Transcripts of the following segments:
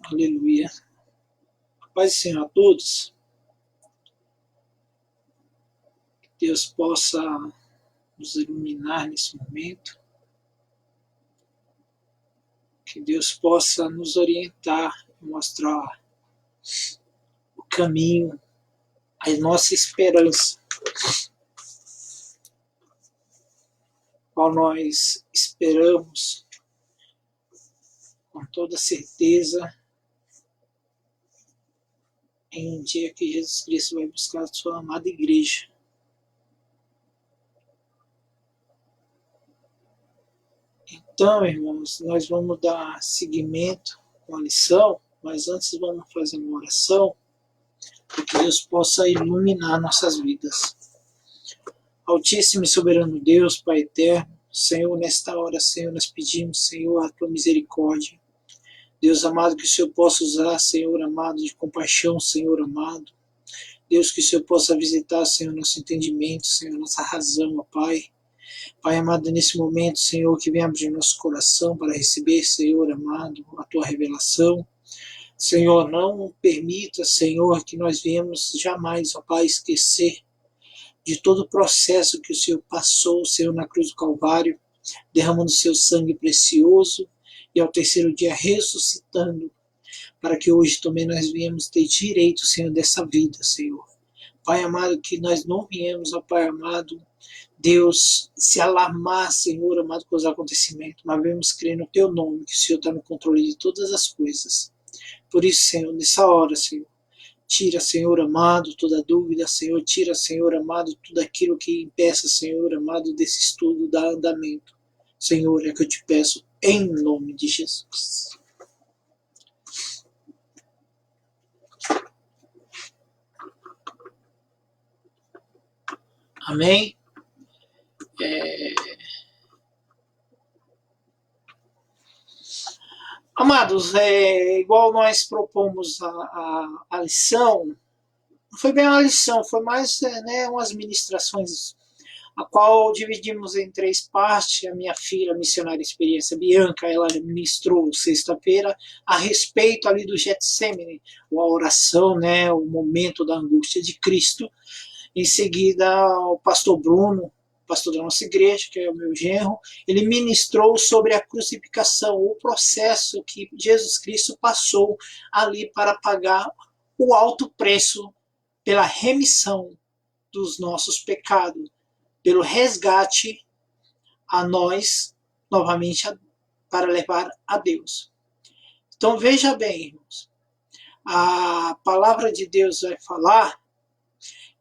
Aleluia. Paz do Senhor a todos. Que Deus possa nos iluminar nesse momento. Que Deus possa nos orientar e mostrar o caminho, a nossa esperança. Qual nós esperamos com toda certeza em um dia que Jesus Cristo vai buscar a sua amada igreja. Então, irmãos, nós vamos dar seguimento com a lição, mas antes vamos fazer uma oração para que Deus possa iluminar nossas vidas. Altíssimo e soberano Deus, Pai eterno, Senhor, nesta hora, Senhor, nós pedimos, Senhor, a tua misericórdia. Deus amado, que o Senhor possa usar, Senhor amado, de compaixão, Senhor amado. Deus, que o Senhor possa visitar, Senhor, nosso entendimento, Senhor, nossa razão, ó Pai. Pai amado, nesse momento, Senhor, que venha abrir nosso coração para receber, Senhor amado, a tua revelação. Senhor, não permita, Senhor, que nós venhamos jamais, ó Pai, esquecer de todo o processo que o Senhor passou, Senhor, na cruz do Calvário, derramando seu sangue precioso e ao terceiro dia ressuscitando, para que hoje também nós venhamos ter direito, Senhor, dessa vida, Senhor. Pai amado, que nós não viemos, ó Pai amado, Deus, se alarmar, Senhor amado, com os acontecimentos, mas vemos crer no Teu nome, que o Senhor está no controle de todas as coisas. Por isso, Senhor, nessa hora, Senhor, tira, Senhor amado, toda dúvida, Senhor, tira, Senhor amado, tudo aquilo que impeça, Senhor amado, desse estudo, dar andamento. Senhor, é que eu te peço, em nome de Jesus. Amém? Amados, igual nós propomos a lição, não foi bem uma lição, foi mais umas ministrações, a qual dividimos em 3 partes. A minha filha, a missionária experiência Bianca, ela ministrou sexta-feira a respeito ali do Getsemane, a oração, o momento da angústia de Cristo. Em seguida, o pastor Bruno, pastor da nossa igreja, que é o meu genro, ele ministrou sobre a crucificação, o processo que Jesus Cristo passou ali para pagar o alto preço pela remissão dos nossos pecados, pelo resgate a nós, novamente, para levar a Deus. Então veja bem, irmãos, a palavra de Deus vai falar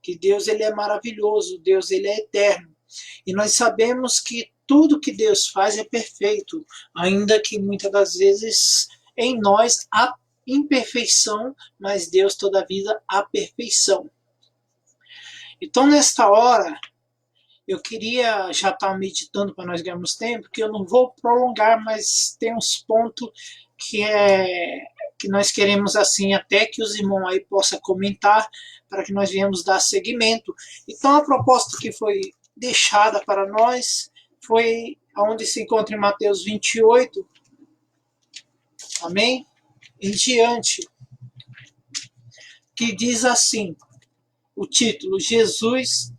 que Deus ele é maravilhoso, Deus ele é eterno. E nós sabemos que tudo que Deus faz é perfeito, ainda que muitas das vezes em nós há imperfeição, mas Deus toda a vida há perfeição. Então nesta hora, eu queria já estar meditando para nós ganharmos tempo, que eu não vou prolongar, mas tem uns pontos que nós queremos assim, até que os irmãos aí possam comentar, para que nós venhamos dar seguimento. Então a proposta que foi deixada para nós foi onde se encontra em Mateus 28, amém? Em diante, que diz assim, o título, Jesus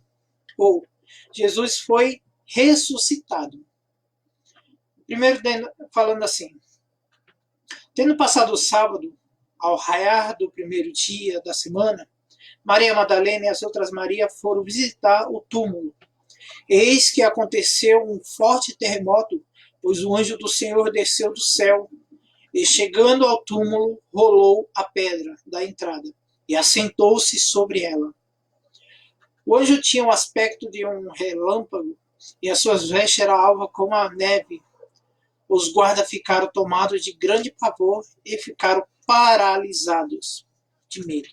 foi ressuscitado. Primeiro falando assim, tendo passado o sábado, ao raiar do primeiro dia da semana, Maria Madalena e as outras Marias foram visitar o túmulo. Eis que aconteceu um forte terremoto, pois o anjo do Senhor desceu do céu e, chegando ao túmulo, rolou a pedra da entrada e assentou-se sobre ela. O anjo tinha o aspecto de um relâmpago e as suas vestes eram alvas como a neve. Os guardas ficaram tomados de grande pavor e ficaram paralisados de medo,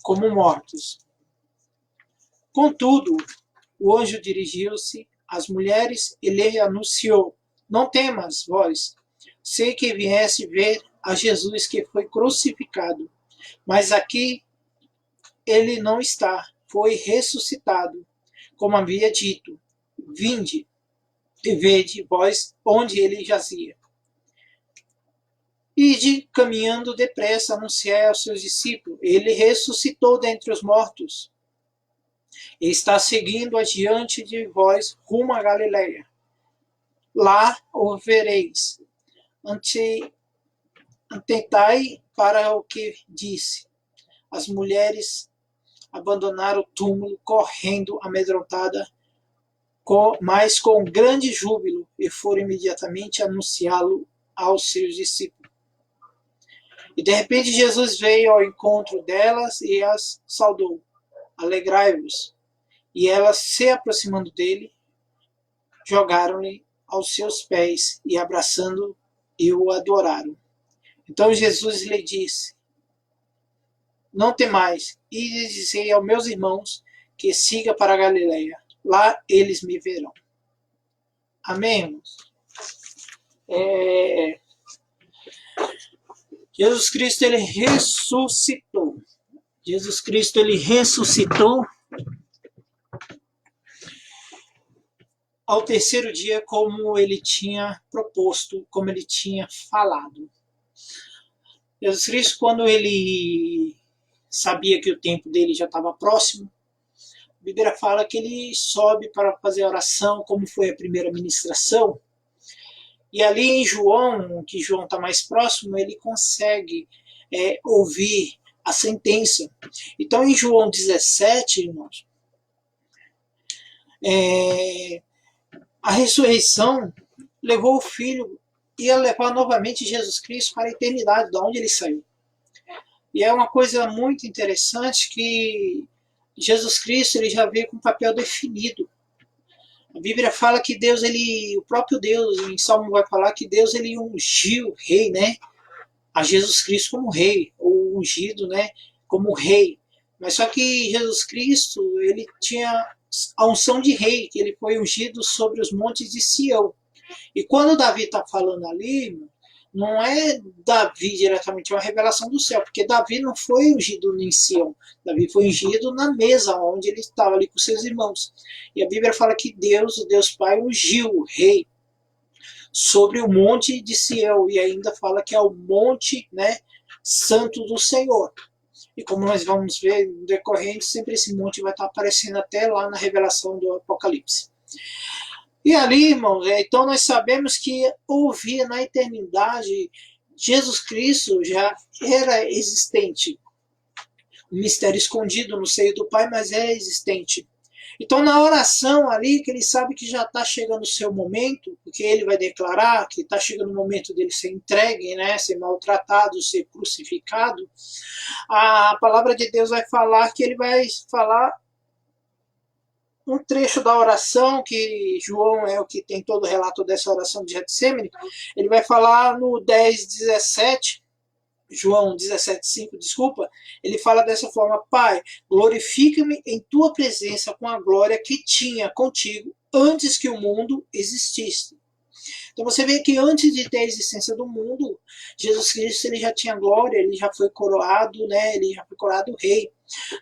como mortos. Contudo, o anjo dirigiu-se às mulheres e lhe anunciou: não temas, vós, sei que viesse ver a Jesus que foi crucificado, mas aqui ele não está, foi ressuscitado, como havia dito. Vinde e vede vós onde ele jazia. Ide caminhando depressa, anunciai aos seus discípulos, ele ressuscitou dentre os mortos, e está seguindo adiante de vós rumo a Galileia. Lá o vereis. Atentai para o que disse. As mulheres abandonaram o túmulo, correndo amedrontada, mas com grande júbilo, e foram imediatamente anunciá-lo aos seus discípulos. E de repente Jesus veio ao encontro delas e as saudou. Alegrai-vos. E elas, se aproximando dele, jogaram-lhe aos seus pés e, abraçando, e o adoraram. Então Jesus lhe disse: não temais, e dizei aos meus irmãos que siga para a Galileia. Lá eles me verão. Amém, irmãos? Jesus Cristo, ele ressuscitou. Jesus Cristo, ele ressuscitou ao terceiro dia, como ele tinha proposto, como ele tinha falado. Jesus Cristo, quando ele sabia que o tempo dele já estava próximo, a Bíblia fala que ele sobe para fazer a oração, como foi a primeira ministração. E ali em João, que João está mais próximo, ele consegue ouvir a sentença. Então, em João 17, irmãos, a ressurreição levou o Filho, ia levar novamente Jesus Cristo para a eternidade, de onde ele saiu. E é uma coisa muito interessante que Jesus Cristo, ele já veio com um papel definido. A Bíblia fala que Deus, o próprio Deus, em Salmo vai falar que Deus, ele ungiu o rei, né? A Jesus Cristo como rei, ou ungido, né? Como rei. Mas só que Jesus Cristo, ele tinha a unção de rei, que ele foi ungido sobre os montes de Sião. E quando Davi está falando ali, não é Davi diretamente, é uma revelação do céu, porque Davi não foi ungido em Sião, Davi foi ungido na mesa, onde ele estava ali com seus irmãos. E a Bíblia fala que Deus, o Deus Pai, ungiu o rei sobre o monte de Sião, e ainda fala que é o monte, né, santo do Senhor. E como nós vamos ver no decorrente, sempre esse monte vai estar aparecendo até lá na revelação do Apocalipse. E ali, irmãos, então nós sabemos que ouvir na eternidade, Jesus Cristo já era existente. Um mistério escondido no seio do Pai, mas é existente. Então, na oração ali, que ele sabe que já está chegando o seu momento, porque ele vai declarar que está chegando o momento dele ser entregue, né, ser maltratado, ser crucificado, a palavra de Deus vai falar que ele vai falar um trecho da oração, que João é o que tem todo o relato dessa oração de Getsemane. Ele vai falar no 10:17, João 17:5, desculpa, ele fala dessa forma: Pai, glorifica-me em tua presença com a glória que tinha contigo antes que o mundo existisse. Então você vê que antes de ter a existência do mundo, Jesus Cristo, ele já tinha glória, ele já foi coroado, né? Ele já foi coroado rei.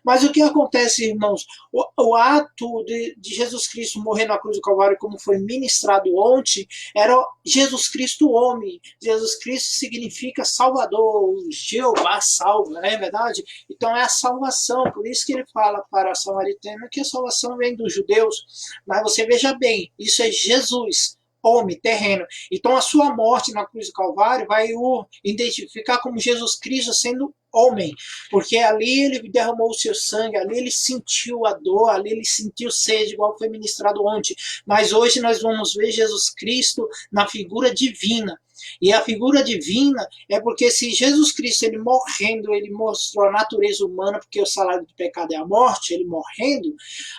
Mas o que acontece, irmãos? O ato de Jesus Cristo morrer na cruz do Calvário, como foi ministrado ontem, era Jesus Cristo homem. Jesus Cristo significa Salvador, Jeová salva, não é verdade? Então é a salvação, por isso que ele fala para a samaritana que a salvação vem dos judeus. Mas você veja bem, isso é Jesus, homem, terreno. Então a sua morte na cruz do Calvário vai o identificar como Jesus Cristo sendo homem, porque ali ele derramou o seu sangue, ali ele sentiu a dor, ali ele sentiu sede, igual foi ministrado ontem. Mas hoje nós vamos ver Jesus Cristo na figura divina. E a figura divina é porque se Jesus Cristo, ele morrendo, ele mostrou a natureza humana, porque o salário do pecado é a morte, ele morrendo,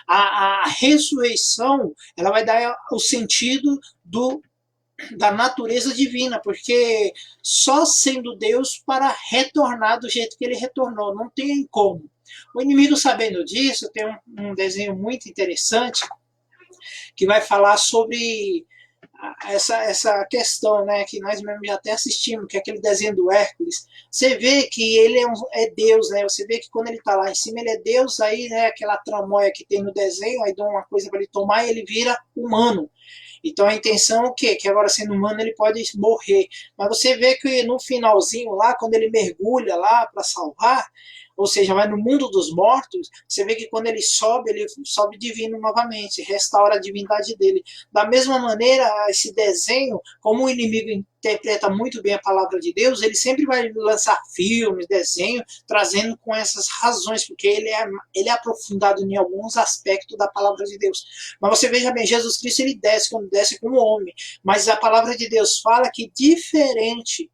a ressurreição, ela vai dar o sentido da natureza divina, porque só sendo Deus para retornar do jeito que ele retornou, não tem como. O inimigo, sabendo disso, tem um desenho muito interessante que vai falar sobre essa questão, né, que nós mesmo já até assistimos, que é aquele desenho do Hércules. Você vê que ele é Deus, né? Você vê que quando ele está lá em cima, ele é Deus, aí, né, aquela tramóia que tem no desenho, aí dá uma coisa para ele tomar e ele vira humano. Então a intenção é o quê? Que agora sendo humano ele pode morrer. Mas você vê que no finalzinho lá, quando ele mergulha lá para salvar, ou seja, vai no mundo dos mortos, você vê que quando ele sobe divino novamente, restaura a divindade dele. Da mesma maneira, esse desenho, como o inimigo interpreta muito bem a palavra de Deus, ele sempre vai lançar filmes, desenho, trazendo com essas razões, porque ele é aprofundado em alguns aspectos da palavra de Deus. Mas você veja bem, Jesus Cristo ele desce como homem, mas a palavra de Deus fala que diferente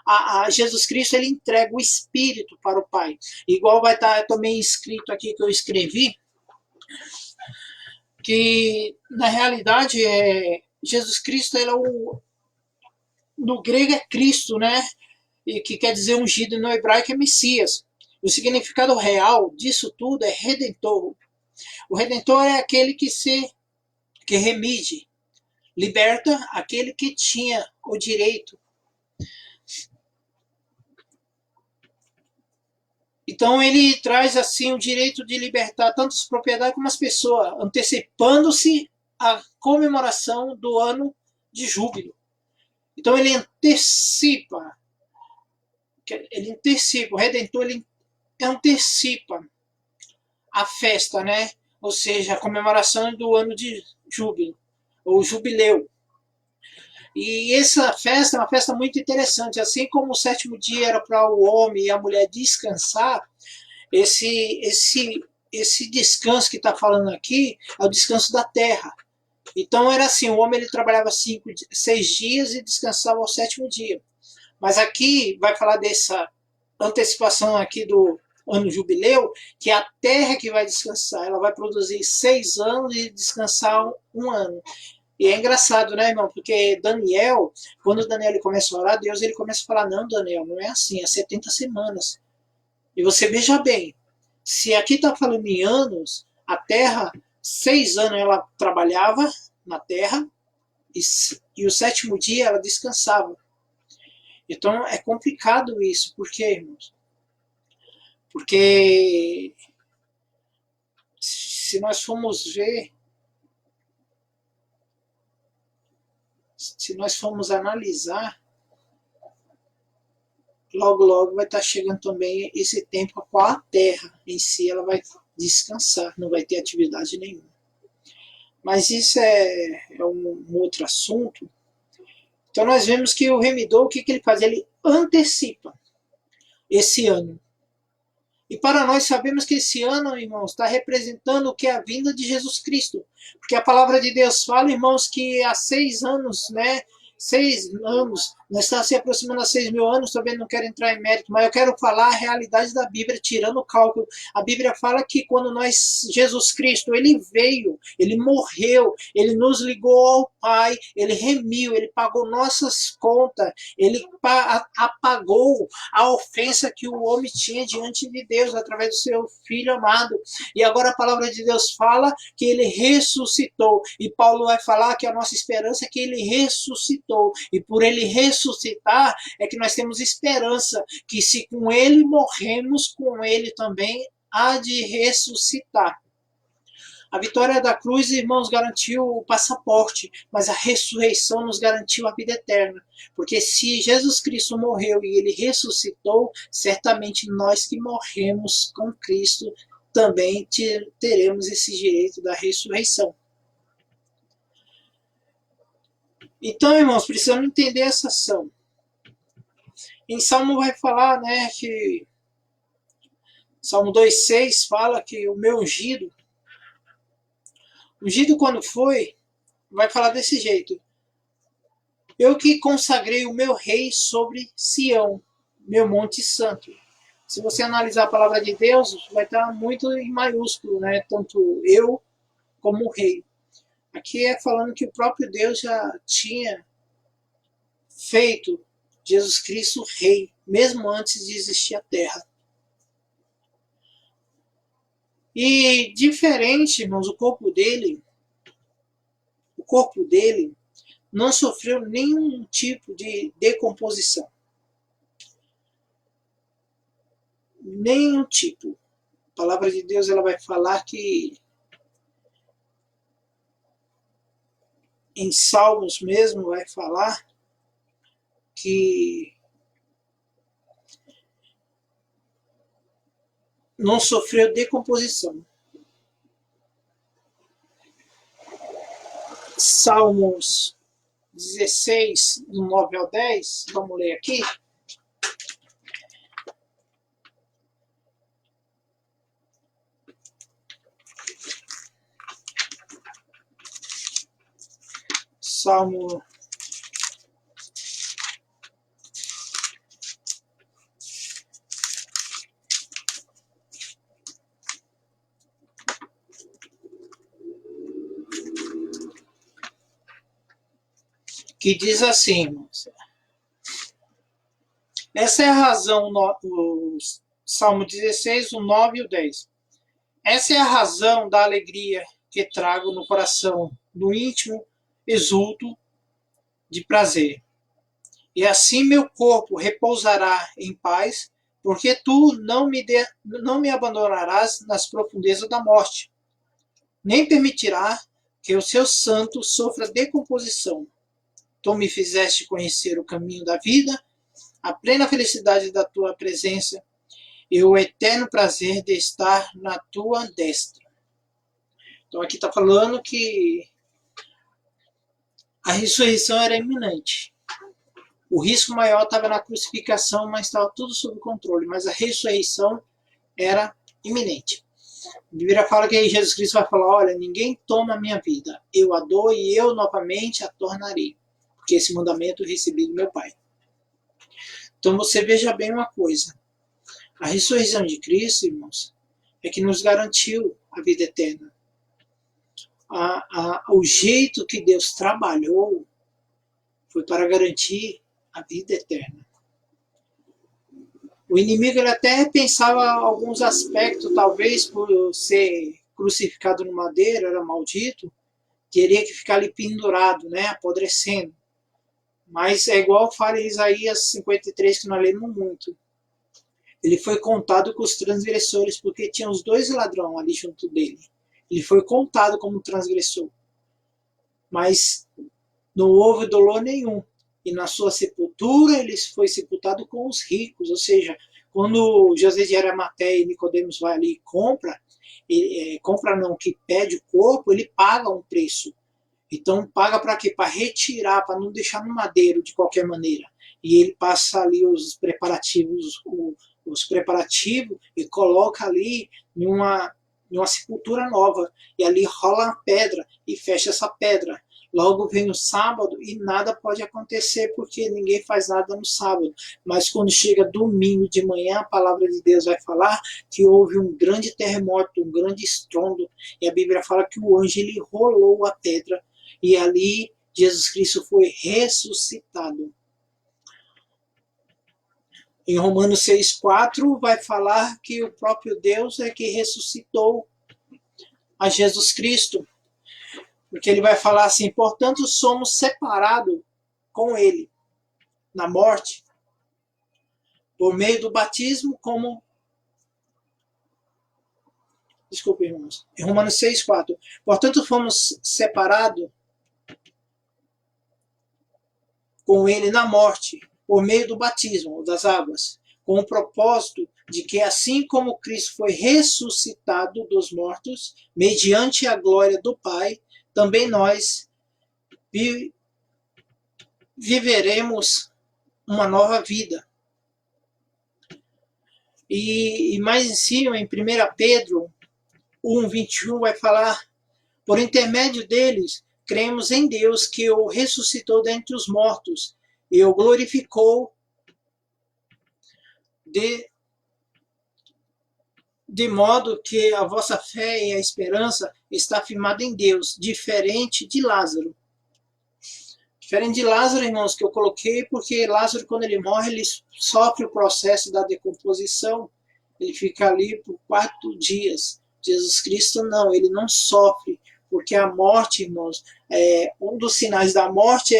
a Jesus Cristo ele entrega o Espírito para o Pai. Igual vai estar também escrito aqui que eu escrevi, que na realidade Jesus Cristo ele é no grego é Cristo, né? E que quer dizer ungido, no hebraico é Messias. O significado real disso tudo é redentor. O redentor é aquele que remide, liberta aquele que tinha o direito. Então ele traz assim o direito de libertar tanto as propriedades como as pessoas, antecipando-se a comemoração do ano de júbilo. Então o Redentor ele antecipa a festa, né? Ou seja, a comemoração do ano de júbilo, ou jubileu. E essa festa é uma festa muito interessante. Assim como o sétimo dia era para o homem e a mulher descansar, esse descanso que está falando aqui é o descanso da terra. Então era assim, o homem ele trabalhava 6 dias e descansava ao sétimo dia. Mas aqui vai falar dessa antecipação aqui do ano jubileu, que é a terra que vai descansar. Ela vai produzir 6 anos e descansar um ano. E é engraçado, né, irmão? Porque Daniel, quando Daniel ele começa a orar, Deus ele começa a falar, não, Daniel, não é assim, é 70 semanas. E você veja bem, se aqui está falando em anos, a terra, 6 anos ela trabalhava na terra e o sétimo dia ela descansava. Então é complicado isso, por quê, irmãos? Porque se nós formos ver, se nós formos analisar, logo logo vai estar chegando também esse tempo a qual a terra em si ela vai descansar, não vai ter atividade nenhuma. Mas isso é um outro assunto. Então nós vemos que o remidor, o que ele faz? Ele antecipa esse ano. E para nós sabemos que esse ano, irmãos, está representando o que é a vinda de Jesus Cristo. Porque a palavra de Deus fala, irmãos, que há 6 anos, né? 6 anos, nós estamos se aproximando a 6.000 anos, também não quero entrar em mérito, mas eu quero falar a realidade da Bíblia, tirando o cálculo. A Bíblia fala que quando Jesus Cristo, ele veio, ele morreu, ele nos ligou ao Pai, ele remiu, ele pagou nossas contas, ele apagou a ofensa que o homem tinha diante de Deus através do seu Filho amado. E agora a palavra de Deus fala que ele ressuscitou. E Paulo vai falar que a nossa esperança é que ele ressuscitou. E por ele ressuscitar é que nós temos esperança que se com ele morremos, com ele também há de ressuscitar. A vitória da cruz, irmãos, garantiu o passaporte, mas a ressurreição nos garantiu a vida eterna. Porque se Jesus Cristo morreu e ele ressuscitou, certamente nós que morremos com Cristo também teremos esse direito da ressurreição. Então, irmãos, precisamos entender essa ação. Em Salmo vai falar, né, que Salmo 2,6 fala que o meu ungido quando foi, vai falar desse jeito. Eu que consagrei o meu rei sobre Sião, meu monte santo. Se você analisar a palavra de Deus, vai estar muito em maiúsculo, né? Tanto eu como o rei. Aqui é falando que o próprio Deus já tinha feito Jesus Cristo rei, mesmo antes de existir a terra. E diferente, irmãos, o corpo dele não sofreu nenhum tipo de decomposição. Nenhum tipo. A palavra de Deus ela vai falar que em Salmos mesmo vai falar que não sofreu decomposição. Salmos 16, do 9 ao 10, vamos ler aqui. Salmo que diz assim, irmãos. Essa é a razão, o Salmo 16, o 9 e o 10. Essa é a razão da alegria que trago no coração, no íntimo exulto de prazer. E assim meu corpo repousará em paz, porque tu não me abandonarás nas profundezas da morte, nem permitirá que o seu santo sofra decomposição. Tu me fizeste conhecer o caminho da vida, a plena felicidade da tua presença e o eterno prazer de estar na tua destra. Então aqui está falando que a ressurreição era iminente. O risco maior estava na crucificação, mas estava tudo sob controle. Mas a ressurreição era iminente. A Bíblia fala que Jesus Cristo vai falar, olha, ninguém toma a minha vida. Eu a dou e eu novamente a tornarei. Porque esse mandamento eu recebi do meu Pai. Então você veja bem uma coisa. A ressurreição de Cristo, irmãos, é que nos garantiu a vida eterna. O jeito que Deus trabalhou foi para garantir a vida eterna. O inimigo ele até pensava alguns aspectos, talvez por ser crucificado no madeiro, era maldito, teria que ficar ali pendurado, né, apodrecendo. Mas é igual fala em Isaías 53, que nós lemos muito. Ele foi contado com os transgressores, porque tinha os dois ladrões ali junto dele. Ele foi contado como transgressor. Mas não houve dolor nenhum. E na sua sepultura ele foi sepultado com os ricos. Ou seja, quando José de Arimateia e Nicodemos vai ali e compra não, que pede o corpo, ele paga um preço. Então paga para quê? Para retirar, para não deixar no madeiro de qualquer maneira. E ele passa ali os preparativos e coloca ali em uma sepultura nova. E ali rola uma pedra e fecha essa pedra. Logo vem o sábado e nada pode acontecer porque ninguém faz nada no sábado. Mas quando chega domingo de manhã, a palavra de Deus vai falar que houve um grande terremoto, um grande estrondo. E a Bíblia fala que o anjo ele rolou a pedra e ali Jesus Cristo foi ressuscitado. Em Romanos 6,4 vai falar que o próprio Deus é que ressuscitou a Jesus Cristo. Porque ele vai falar assim, portanto somos separados com ele na morte, por meio do batismo como... Desculpe, irmãos. Em Romanos 6,4. Portanto fomos separados com ele na morte, por meio do batismo das águas, com o propósito de que assim como Cristo foi ressuscitado dos mortos, mediante a glória do Pai, também nós viveremos uma nova vida. E mais em cima, em 1 Pedro 1,21, vai falar, por intermédio deles, cremos em Deus que o ressuscitou dentre os mortos e o glorificou de modo que a vossa fé e a esperança está firmada em Deus, diferente de Lázaro. Diferente de Lázaro, irmãos, que eu coloquei, porque Lázaro, quando ele morre, ele sofre o processo da decomposição, ele fica ali por 4 dias. Jesus Cristo não, ele não sofre, porque a morte, irmãos, um dos sinais da morte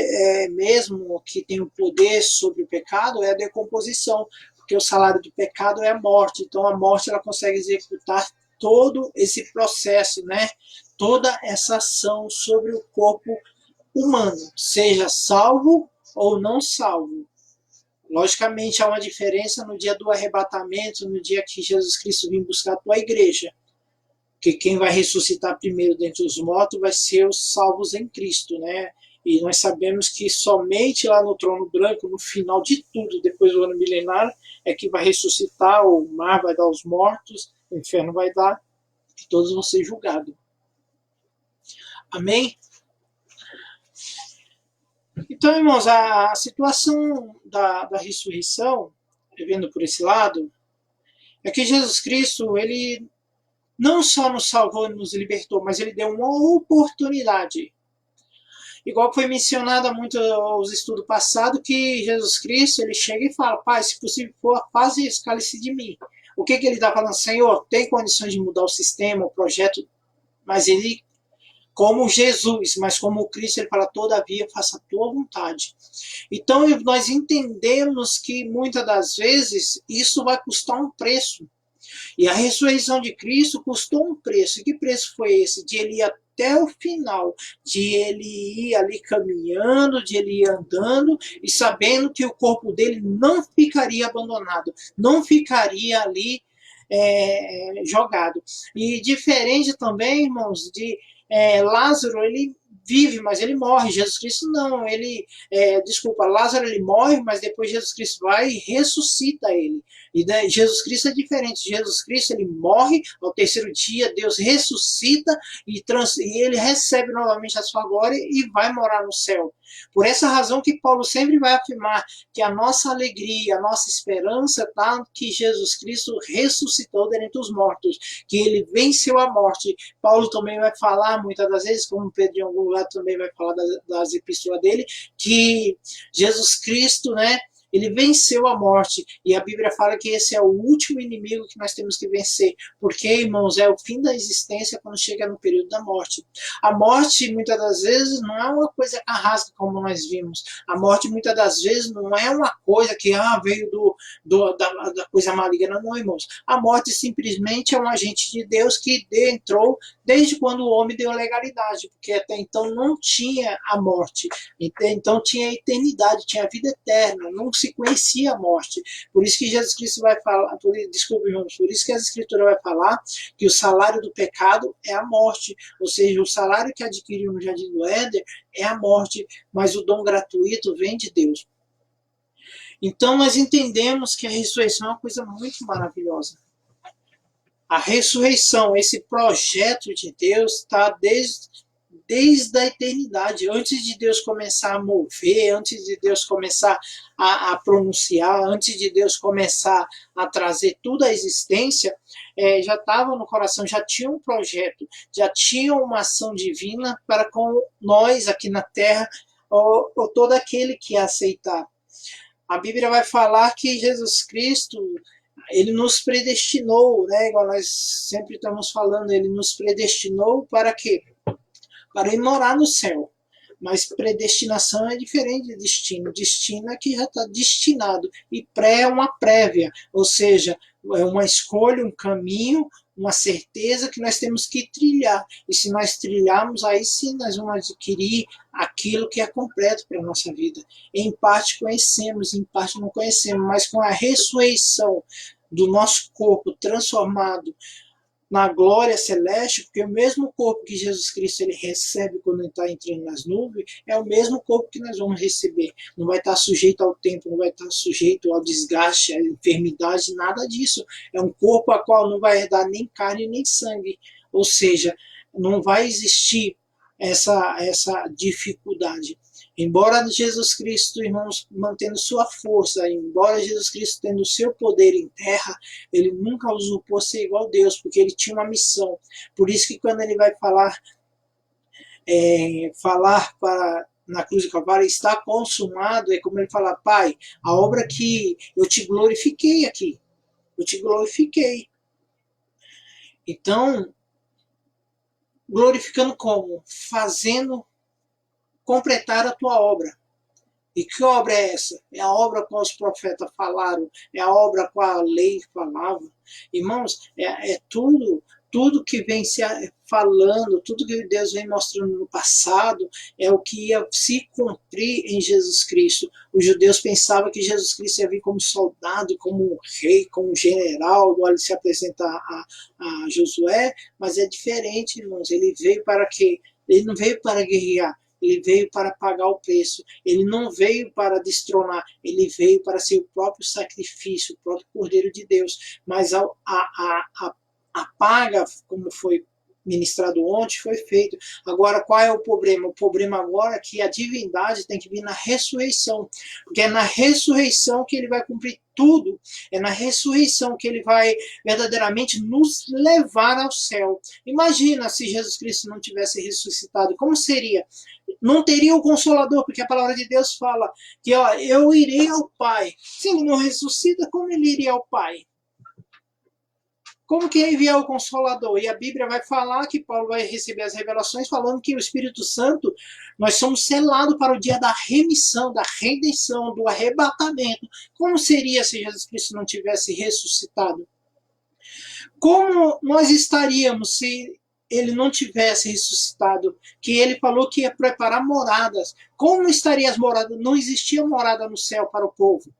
mesmo que tem o poder sobre o pecado, é a decomposição, porque o salário do pecado é a morte. Então a morte ela consegue executar todo esse processo, né? Toda essa ação sobre o corpo humano, seja salvo ou não salvo. Logicamente, há uma diferença no dia do arrebatamento, no dia que Jesus Cristo vem buscar a tua igreja. Que quem vai ressuscitar primeiro dentre os mortos vai ser os salvos em Cristo, né? E nós sabemos que somente lá no trono branco, no final de tudo, depois do ano milenar, é que vai ressuscitar, o mar vai dar aos mortos, o inferno vai dar, e todos vão ser julgados. Amém? Então, irmãos, a situação da ressurreição, vendo por esse lado, é que Jesus Cristo, ele não só nos salvou e nos libertou, mas ele deu uma oportunidade. Igual foi mencionado muito nos estudos passados, que Jesus Cristo, ele chega e fala, Pai, se possível for, faze isso, cale-se de mim. O que ele está falando? Senhor, tem condições de mudar o sistema, o projeto, mas ele, como Jesus, mas como Cristo, ele fala, todavia, faça a tua vontade. Então, nós entendemos que, muitas das vezes, isso vai custar um preço. E a ressurreição de Cristo custou um preço. E que preço foi esse? De ele ir até o final, de ele ir ali caminhando, de ele ir andando e sabendo que o corpo dele não ficaria abandonado, não ficaria ali jogado. E diferente também, irmãos, de Lázaro, ele vive, mas ele morre. Jesus Cristo não, ele, desculpa, Lázaro ele morre, mas depois Jesus Cristo vai e ressuscita ele. E Jesus Cristo é diferente. Jesus Cristo ele morre, ao terceiro dia Deus ressuscita e ele recebe novamente a sua glória e vai morar no céu. Por essa razão que Paulo sempre vai afirmar que a nossa alegria, a nossa esperança está que Jesus Cristo ressuscitou dentre os mortos, que ele venceu a morte. Paulo também vai falar, muitas das vezes, como Pedro em algum lugar também vai falar das epístolas dele, que Jesus Cristo, né, ele venceu a morte. E a Bíblia fala que esse é o último inimigo que nós temos que vencer. Porque, irmãos, é o fim da existência quando chega no período da morte. A morte, muitas das vezes, não é uma coisa carrasca, como nós vimos. A morte, muitas das vezes, não é uma coisa que veio da coisa maligna. Não, irmãos. A morte simplesmente é um agente de Deus que entrou desde quando o homem deu legalidade. Porque até então não tinha a morte. Então tinha a eternidade, tinha a vida eterna. Não se conhecia a morte. Por isso que Jesus Cristo vai falar, desculpe, irmãos, por isso que a Escritura vai falar que o salário do pecado é a morte, ou seja, o salário que adquiriu no Jardim do Éden é a morte, mas o dom gratuito vem de Deus. Então nós entendemos que a ressurreição é uma coisa muito maravilhosa. A ressurreição, esse projeto de Deus está desde a eternidade, antes de Deus começar a mover, antes de Deus começar a pronunciar, antes de Deus começar a trazer tudo à existência, já estava no coração, já tinha um projeto, já tinha uma ação divina para com nós aqui na Terra, ou todo aquele que aceitar. A Bíblia vai falar que Jesus Cristo, ele nos predestinou, né? Igual nós sempre estamos falando, ele nos predestinou para quê? Para ir morar no céu. Mas predestinação é diferente de destino. Destino é que já está destinado. E pré é uma prévia, ou seja, é uma escolha, um caminho, uma certeza que nós temos que trilhar. E se nós trilharmos, aí sim nós vamos adquirir aquilo que é completo para a nossa vida. Em parte conhecemos, em parte não conhecemos, mas com a ressurreição do nosso corpo transformado na glória celeste, porque o mesmo corpo que Jesus Cristo ele recebe quando ele está entrando nas nuvens, é o mesmo corpo que nós vamos receber. Não vai estar sujeito ao tempo, não vai estar sujeito ao desgaste, à enfermidade, nada disso. É um corpo a qual não vai herdar nem carne nem sangue. Ou seja, não vai existir essa dificuldade. Embora Jesus Cristo, irmãos, mantendo sua força, embora Jesus Cristo tendo seu poder em terra, ele nunca usurpou ser igual a Deus, porque ele tinha uma missão. Por isso que quando ele vai falar para na cruz do Calvário, está consumado, é como ele fala, Pai, a obra que eu te glorifiquei aqui, eu te glorifiquei. Então, glorificando como? Fazendo completar a tua obra. E que obra é essa? É a obra com os profetas falaram, é a obra com a lei falava. Irmãos, é tudo tudo que vem se falando, tudo que Deus vem mostrando no passado, é o que ia se cumprir em Jesus Cristo. Os judeus pensavam que Jesus Cristo ia vir como soldado, como um rei, como um general, igual ele se apresenta a Josué, mas é diferente, irmãos. Ele veio para quê? Ele não veio para guerrear, ele veio para pagar o preço. Ele não veio para destronar, ele veio para ser o próprio sacrifício, o próprio Cordeiro de Deus. Mas a paga, como foi ministrado ontem, foi feito. Agora, qual é o problema? O problema agora é que a divindade tem que vir na ressurreição, porque é na ressurreição que ele vai cumprir tudo, é na ressurreição que ele vai verdadeiramente nos levar ao céu. Imagina se Jesus Cristo não tivesse ressuscitado, como seria? Não teria o Consolador, porque a palavra de Deus fala que eu irei ao Pai. Se ele não ressuscita, como ele iria ao Pai? Como que é enviar o Consolador? E a Bíblia vai falar que Paulo vai receber as revelações falando que o Espírito Santo, nós somos selados para o dia da remissão, da redenção, do arrebatamento. Como seria se Jesus Cristo não tivesse ressuscitado? Como nós estaríamos se ele não tivesse ressuscitado? Que ele falou que ia preparar moradas. Como estariam as moradas? Não existia morada no céu para o povo.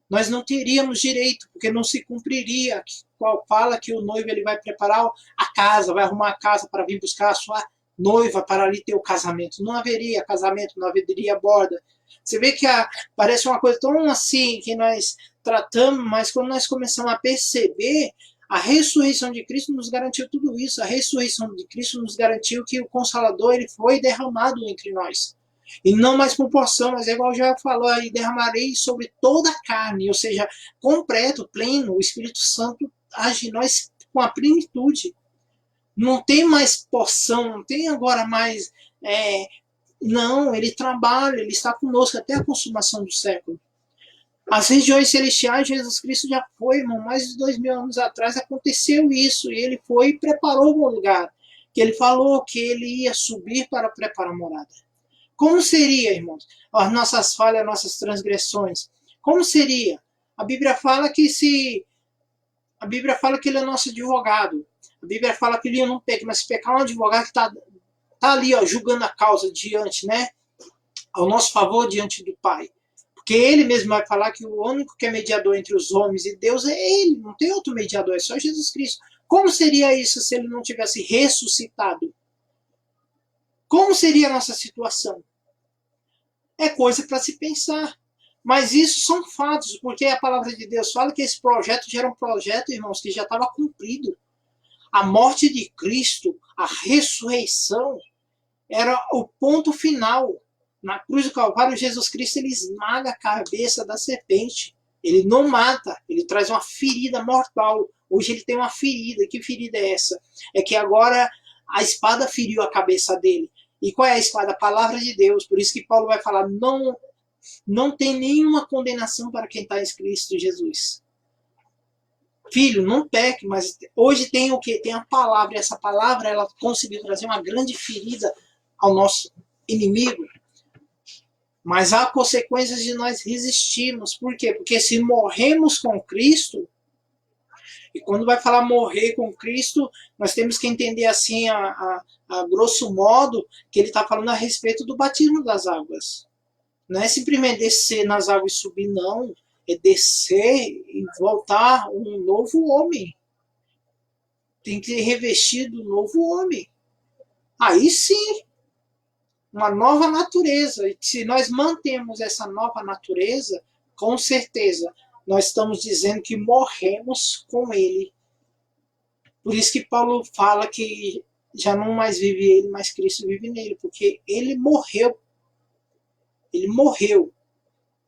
Nós não teríamos direito, porque não se cumpriria. Qual fala que o noivo ele vai preparar a casa, vai arrumar a casa para vir buscar a sua noiva para ali ter o casamento. Não haveria casamento, não haveria borda. Você vê que parece uma coisa tão assim que nós tratamos, mas quando nós começamos a perceber, a ressurreição de Cristo nos garantiu tudo isso. A ressurreição de Cristo nos garantiu que o Consolador ele foi derramado entre nós. E não mais por porção, mas é igual já falou aí, derramarei sobre toda a carne, ou seja, completo, pleno, o Espírito Santo age em nós com a plenitude. Não tem mais porção, não tem agora mais. Não, ele trabalha, ele está conosco até a consumação do século. As regiões celestiais, Jesus Cristo já foi, irmão, mais de 2000 anos atrás aconteceu isso, e ele foi e preparou um lugar, que ele falou que ele ia subir para preparar morada. Como seria, irmãos, as nossas falhas, as nossas transgressões? Como seria? A Bíblia fala que ele é nosso advogado. A Bíblia fala que ele não peca, mas se pecar um advogado que está ali, julgando a causa diante, né? Ao nosso favor diante do Pai. Porque ele mesmo vai falar que o único que é mediador entre os homens e Deus é ele, não tem outro mediador, é só Jesus Cristo. Como seria isso se ele não tivesse ressuscitado? Como seria a nossa situação? É coisa para se pensar. Mas isso são fatos, porque a palavra de Deus fala que esse projeto já era um projeto, irmãos, que já estava cumprido. A morte de Cristo, a ressurreição, era o ponto final. Na cruz do Calvário, Jesus Cristo ele esmaga a cabeça da serpente. Ele não mata, ele traz uma ferida mortal. Hoje ele tem uma ferida. Que ferida é essa? É que agora a espada feriu a cabeça dele. E qual é a espada? A palavra de Deus. Por isso que Paulo vai falar, não tem nenhuma condenação para quem está em Cristo Jesus. Filho, não peque, mas hoje tem o quê? Tem a palavra, e essa palavra ela conseguiu trazer uma grande ferida ao nosso inimigo. Mas há consequências de nós resistirmos. Por quê? Porque se morremos com Cristo, e quando vai falar morrer com Cristo, nós temos que entender assim, a grosso modo, que ele está falando a respeito do batismo das águas. Não é simplesmente descer nas águas e subir, não. É descer e voltar um novo homem. Tem que ser revestido do novo homem. Aí sim, uma nova natureza. E se nós mantemos essa nova natureza, com certeza, nós estamos dizendo que morremos com ele. Por isso que Paulo fala que já não mais vive ele, mas Cristo vive nele, porque ele morreu. Ele morreu.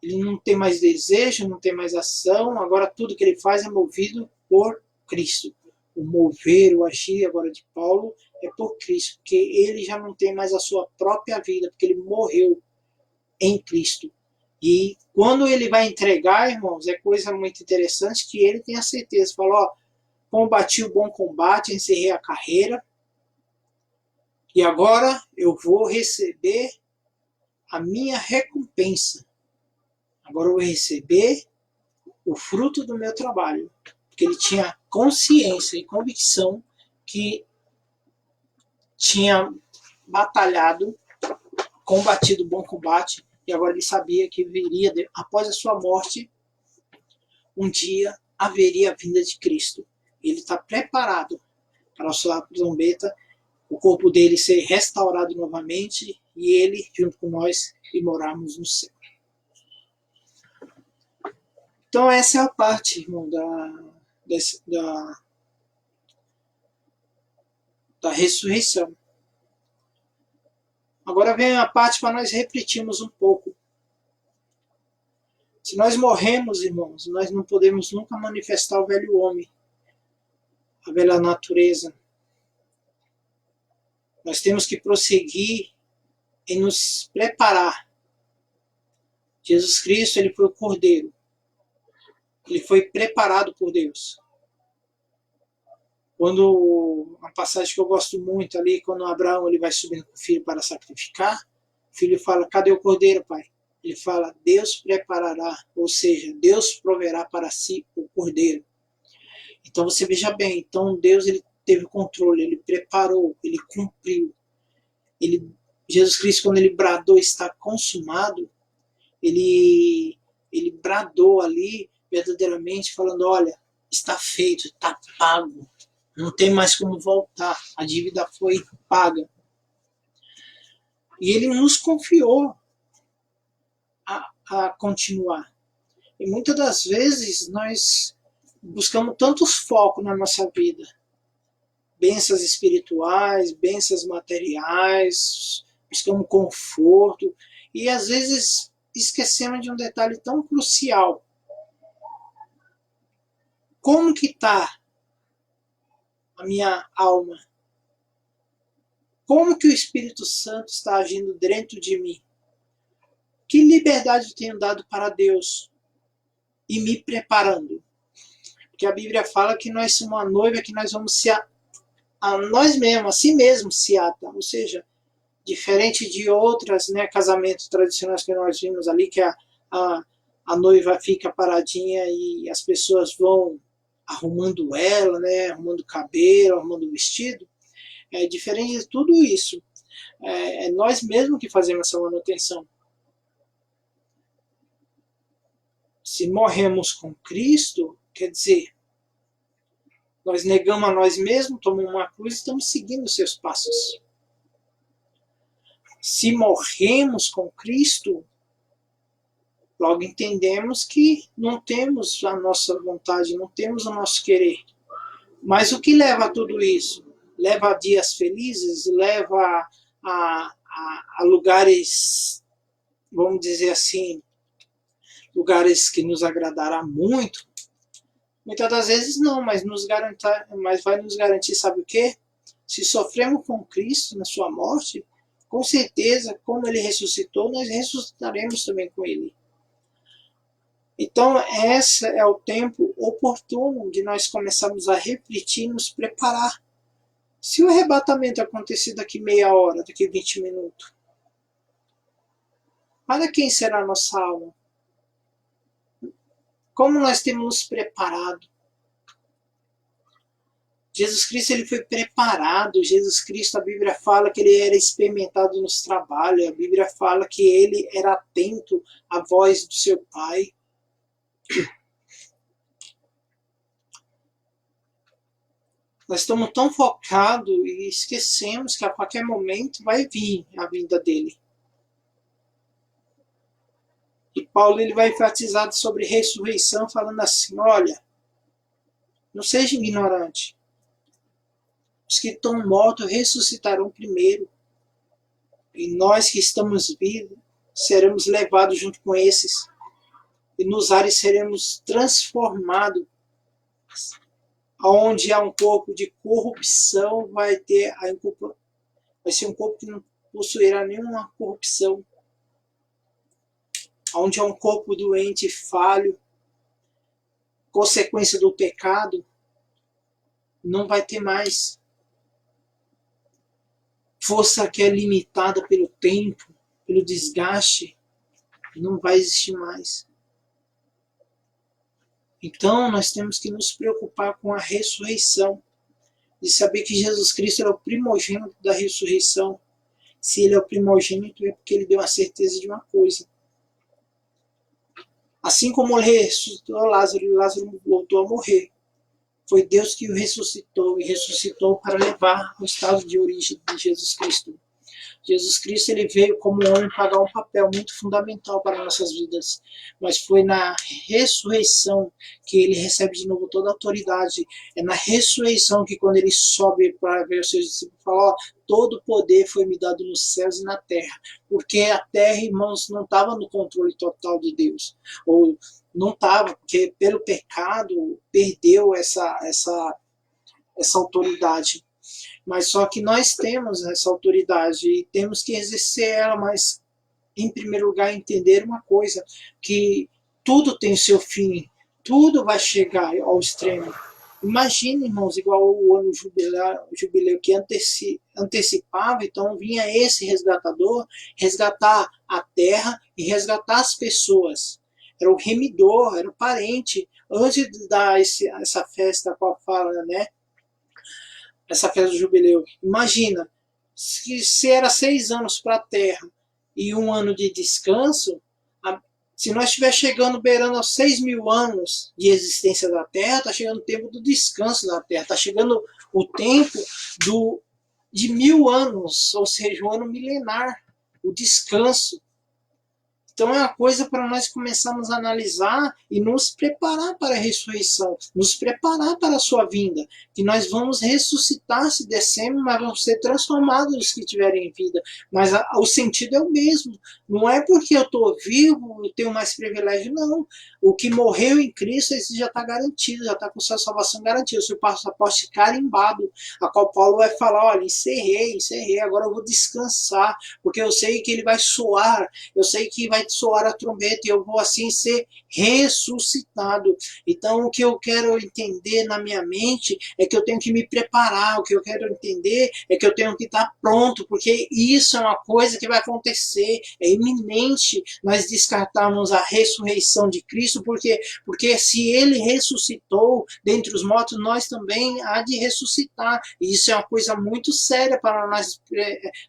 Ele não tem mais desejo, não tem mais ação, agora tudo que ele faz é movido por Cristo. O mover, o agir agora de Paulo é por Cristo, porque ele já não tem mais a sua própria vida, porque ele morreu em Cristo. E quando ele vai entregar, irmãos, é coisa muito interessante que ele tem a certeza, fala, combati o bom combate, encerrei a carreira, e agora eu vou receber a minha recompensa. Agora eu vou receber o fruto do meu trabalho. Porque ele tinha consciência e convicção que tinha batalhado, combatido o bom combate, e agora ele sabia que viria, após a sua morte, um dia haveria a vinda de Cristo. Ele está preparado para a sua trombeta, o corpo dele ser restaurado novamente e ele, junto com nós, e morarmos no céu. Então essa é a parte, irmão, da ressurreição. Agora vem a parte para nós refletirmos um pouco. Se nós morremos, irmãos, nós não podemos nunca manifestar o velho homem, a velha natureza. Nós temos que prosseguir em nos preparar. Jesus Cristo, ele foi o Cordeiro. Ele foi preparado por Deus. Quando uma passagem que eu gosto muito ali, quando Abraão ele vai subindo com o filho para sacrificar, o filho fala: cadê o cordeiro, pai? Ele fala: Deus preparará, ou seja, Deus proverá para si o cordeiro. Então você veja bem, então Deus ele teve controle, ele preparou, ele cumpriu. Jesus Cristo, quando ele bradou está consumado, ele bradou ali verdadeiramente falando: olha, está feito, está pago. Não tem mais como voltar. A dívida foi paga. E ele nos confiou a continuar. E muitas das vezes nós buscamos tantos focos na nossa vida. Bênçãos espirituais, bênçãos materiais, buscamos conforto. E às vezes esquecemos de um detalhe tão crucial. Como que está a minha alma? Como que o Espírito Santo está agindo dentro de mim? Que liberdade eu tenho dado para Deus e me preparando? Porque a Bíblia fala que nós somos uma noiva, que nós vamos se a nós mesmos, a si mesmos se ata. Ou seja, diferente de outras, né, casamentos tradicionais que nós vimos ali, que a noiva fica paradinha e as pessoas vão arrumando ela, né, arrumando o cabelo, arrumando o vestido. É diferente de tudo isso. É nós mesmos que fazemos essa manutenção. Se morremos com Cristo, quer dizer, nós negamos a nós mesmos, tomamos uma cruz e estamos seguindo os seus passos. Se morremos com Cristo, logo entendemos que não temos a nossa vontade, não temos o nosso querer. Mas o que leva a tudo isso? Leva a dias felizes, leva a lugares, vamos dizer assim, lugares que nos agradará muito? Muitas das vezes não, mas vai nos garantir, sabe o quê? Se sofremos com Cristo na sua morte, com certeza, como ele ressuscitou, nós ressuscitaremos também com ele. Então, esse é o tempo oportuno de nós começarmos a refletir e nos preparar. Se o arrebatamento acontecer daqui meia hora, daqui 20 minutos, para quem será a nossa alma? Como nós temos nos preparado? Jesus Cristo ele foi preparado. Jesus Cristo, a Bíblia fala que ele era experimentado nos trabalhos. A Bíblia fala que ele era atento à voz do seu Pai. Nós estamos tão focados e esquecemos que a qualquer momento vai vir a vinda dele. E Paulo ele vai enfatizar sobre ressurreição, falando assim: olha, não seja ignorante. Os que estão mortos ressuscitarão primeiro. E nós que estamos vivos seremos levados junto com esses. E nos ares seremos transformados. Onde há um corpo de corrupção, vai ser um corpo que não possuirá nenhuma corrupção. Onde há um corpo doente e falho, consequência do pecado, não vai ter mais. Força que é limitada pelo tempo, pelo desgaste, não vai existir mais. Então nós temos que nos preocupar com a ressurreição. de saber que Jesus Cristo é o primogênito da ressurreição. Se ele é o primogênito, é porque ele deu a certeza de uma coisa. Assim como ele ressuscitou Lázaro, e Lázaro voltou a morrer. Foi Deus que o ressuscitou, e ressuscitou para levar ao estado de origem de Jesus Cristo. Jesus Cristo ele veio como homem pagar um papel muito fundamental para nossas vidas, mas foi na ressurreição que ele recebe de novo toda a autoridade. É na ressurreição que quando ele sobe para ver os seus discípulos, fala, ó, todo o poder foi me dado nos céus e na terra, porque a terra, irmãos, não estava no controle total de Deus, ou não estava, porque pelo pecado perdeu essa autoridade. Mas só que nós temos essa autoridade e temos que exercer ela, mas em primeiro lugar entender uma coisa, que tudo tem seu fim, tudo vai chegar ao extremo. Imagina, irmãos, igual o ano jubileu que antecipava, então vinha esse resgatador, resgatar a terra e resgatar as pessoas. Era o remidor, era o parente. Antes de dar essa festa a qual fala, né? Essa festa do jubileu. Imagina, se era 6 anos para a Terra e 1 ano de descanso, se nós estiver chegando, beirando aos 6.000 anos de existência da Terra, está chegando o tempo do descanso da Terra, está chegando o tempo de 1.000 anos, ou seja, o ano milenar, o descanso. Então é uma coisa para nós começarmos a analisar e nos preparar para a ressurreição, nos preparar para a sua vinda, que nós vamos ressuscitar se descemos, mas vamos ser transformados os que tiverem vida. Mas o sentido é o mesmo. Não é porque eu estou vivo, eu tenho mais privilégio, não. O que morreu em Cristo, esse já está garantido, já está com sua salvação garantida, o seu passaporte carimbado, a qual Paulo vai falar, olha, encerrei, agora eu vou descansar, porque eu sei que ele vai soar, eu sei que vai soar a trombeta e eu vou assim ser ressuscitado. Então o que eu quero entender na minha mente é que eu tenho que me preparar, o que eu quero entender é que eu tenho que estar pronto, porque isso é uma coisa que vai acontecer, é iminente nós descartarmos a ressurreição de Cristo, porque se ele ressuscitou dentre os mortos, nós também há de ressuscitar, e isso é uma coisa muito séria para nós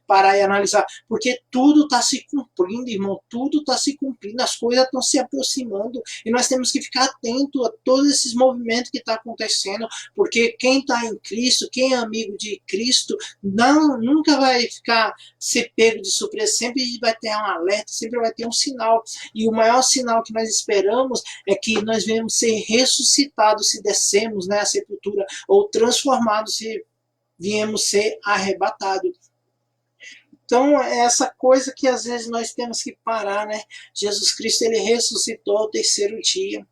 parar e analisar, porque tudo está se cumprindo, irmão, tudo está se cumprindo, as coisas estão se aproximando e nós temos que ficar atento a todos esses movimentos que estão acontecendo, porque quem está em Cristo, quem é amigo de Cristo, nunca vai ser pego de surpresa, sempre vai ter um alerta, sempre vai ter um sinal, e o maior sinal que nós esperamos é que nós venhamos ser ressuscitados se descemos, né, a sepultura, ou transformados se viemos ser arrebatados. Então, é essa coisa que às vezes nós temos que parar, né? Jesus Cristo, ele ressuscitou ao 3º dia.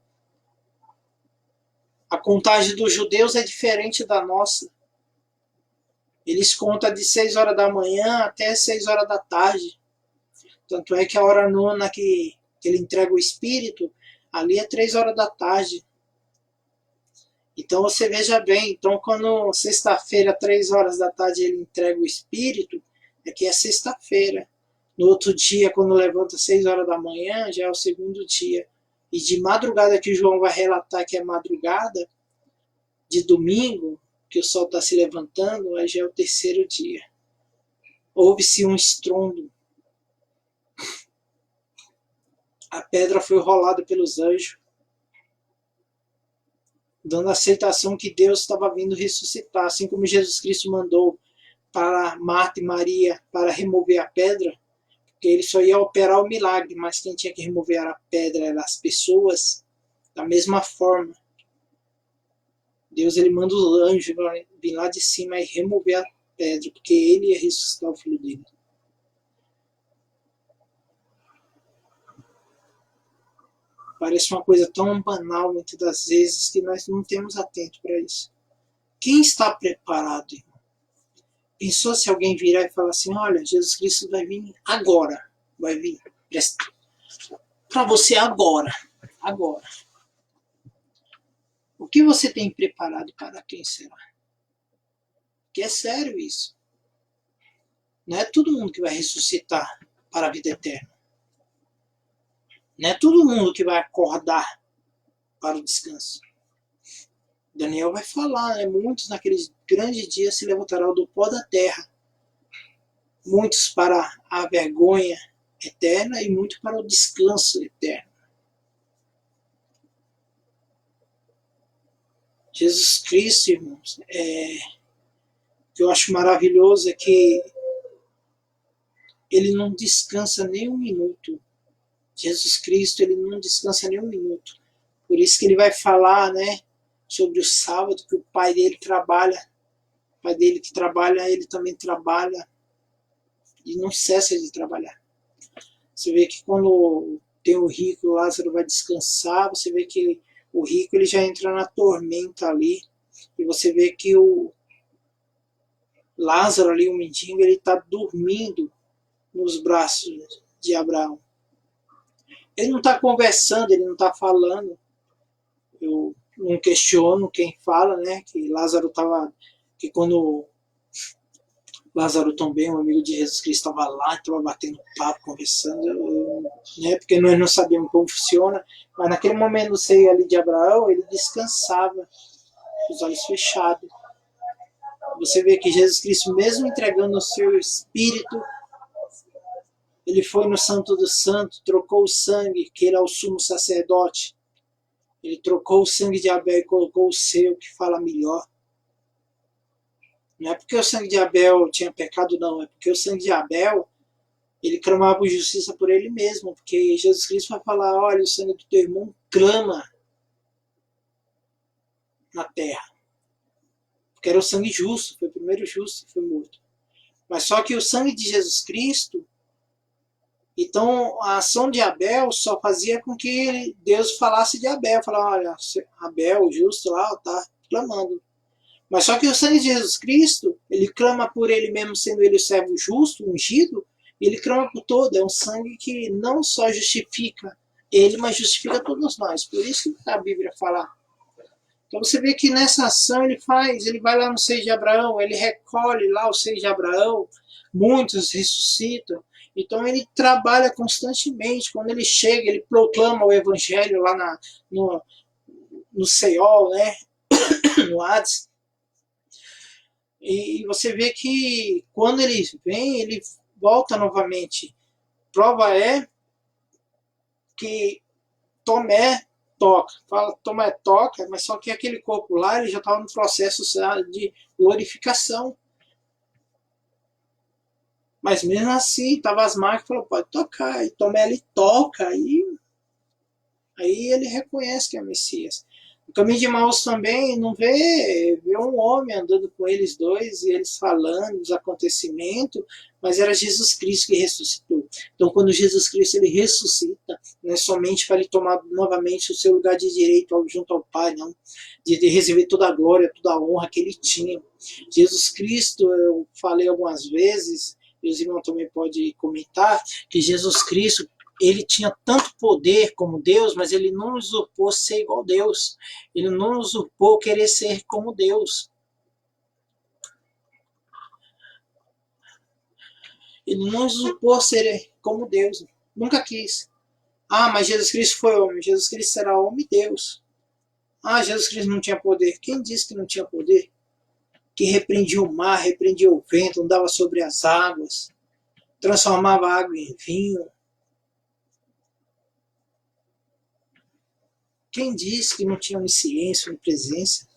A contagem dos judeus é diferente da nossa. Eles contam de 6 horas da manhã até 6 horas da tarde. Tanto é que a hora nona que ele entrega o Espírito, ali é 3 horas da tarde. Então você veja bem, então quando sexta-feira, 3 horas da tarde, ele entrega o Espírito, é que é sexta-feira. No outro dia, quando levanta 6 horas da manhã, já é o 2º dia. E de madrugada, que João vai relatar que é madrugada, de domingo, que o sol está se levantando, aí já é o 3º dia. Houve-se um estrondo. A pedra foi rolada pelos anjos, dando a aceitação que Deus estava vindo ressuscitar, assim como Jesus Cristo mandou para Marta e Maria para remover a pedra, porque ele só ia operar o milagre, mas quem tinha que remover a pedra eram as pessoas. Da mesma forma, Deus ele manda os anjos vir lá de cima e remover a pedra, porque ele ia ressuscitar o filho dele. Parece uma coisa tão banal muitas das vezes que nós não temos atento para isso. Quem está preparado, irmão? Pensou se alguém virar e falar assim, olha, Jesus Cristo vai vir agora, vai vir para você agora. O que você tem preparado para quem será? Que é sério isso. Não é todo mundo que vai ressuscitar para a vida eterna. Não é todo mundo que vai acordar para o descanso. Daniel vai falar, né? Muitos naquele grande dia se levantará do pó da terra, muitos para a vergonha eterna e muitos para o descanso eterno. Jesus Cristo, irmãos, o que eu acho maravilhoso é que ele não descansa nem um minuto. Jesus Cristo, ele não descansa nem um minuto. Por isso que ele vai falar, né, sobre o sábado, que o pai dele trabalha. O pai dele que trabalha, ele também trabalha e não cessa de trabalhar. Você vê que quando tem o rico, o Lázaro vai descansar, você vê que o rico ele já entra na tormenta ali. E você vê que o Lázaro ali, o mendigo, ele está dormindo nos braços de Abraão. Ele não está conversando, ele não está falando. Eu não questiono quem fala, né? Que Lázaro estava. Que quando Lázaro também, um amigo de Jesus Cristo, estava lá, estava batendo papo, conversando, né? Porque nós não sabíamos como funciona. Mas naquele momento, no seio ali de Abraão, ele descansava, com os olhos fechados. Você vê que Jesus Cristo, mesmo entregando o seu Espírito, ele foi no Santo dos Santos, trocou o sangue, que era o sumo sacerdote. Ele trocou o sangue de Abel e colocou o seu, que fala melhor. Não é porque o sangue de Abel tinha pecado, não. É porque o sangue de Abel, ele clamava por justiça por ele mesmo. Porque Jesus Cristo vai falar, olha, o sangue do teu irmão clama na terra. Porque era o sangue justo, foi o primeiro justo que foi morto. Mas só que o sangue de Jesus Cristo, então a ação de Abel só fazia com que Deus falasse de Abel. Falava, olha, Abel, o justo lá, está clamando. Mas só que o sangue de Jesus Cristo, ele clama por ele mesmo, sendo ele o servo justo, ungido, ele clama por todo. É um sangue que não só justifica ele, mas justifica todos nós. Por isso que a Bíblia fala. Então você vê que nessa ação ele vai lá no seio de Abraão, ele recolhe lá o seio de Abraão, muitos ressuscitam. Então ele trabalha constantemente. Quando ele chega, ele proclama o evangelho lá no Seol, né? No Hades. E você vê que quando ele vem, ele volta novamente. Prova é que Tomé toca. Fala, Tomé toca, mas só que aquele corpo lá ele já estava no processo de glorificação. Mas mesmo assim, estava as marcas, falou, pode tocar. E Tomé ele toca, aí ele reconhece que é Messias. No caminho de Emaús também não vê um homem andando com eles dois e eles falando dos acontecimentos, mas era Jesus Cristo que ressuscitou. Então, quando Jesus Cristo ele ressuscita, não é somente para ele tomar novamente o seu lugar de direito junto ao Pai, não, de receber toda a glória, toda a honra que ele tinha. Jesus Cristo, eu falei algumas vezes, e os irmãos também podem comentar, que Jesus Cristo ele tinha tanto poder como Deus, mas ele não usurpou ser igual a Deus. Ele não usurpou querer ser como Deus. Ele não usurpou ser como Deus. Nunca quis. Ah, mas Jesus Cristo foi homem. Jesus Cristo era homem e Deus. Ah, Jesus Cristo não tinha poder. Quem disse que não tinha poder? Que repreendia o mar, repreendia o vento, andava sobre as águas, transformava a água em vinho. Quem disse que não tinha onisciência, onipresença?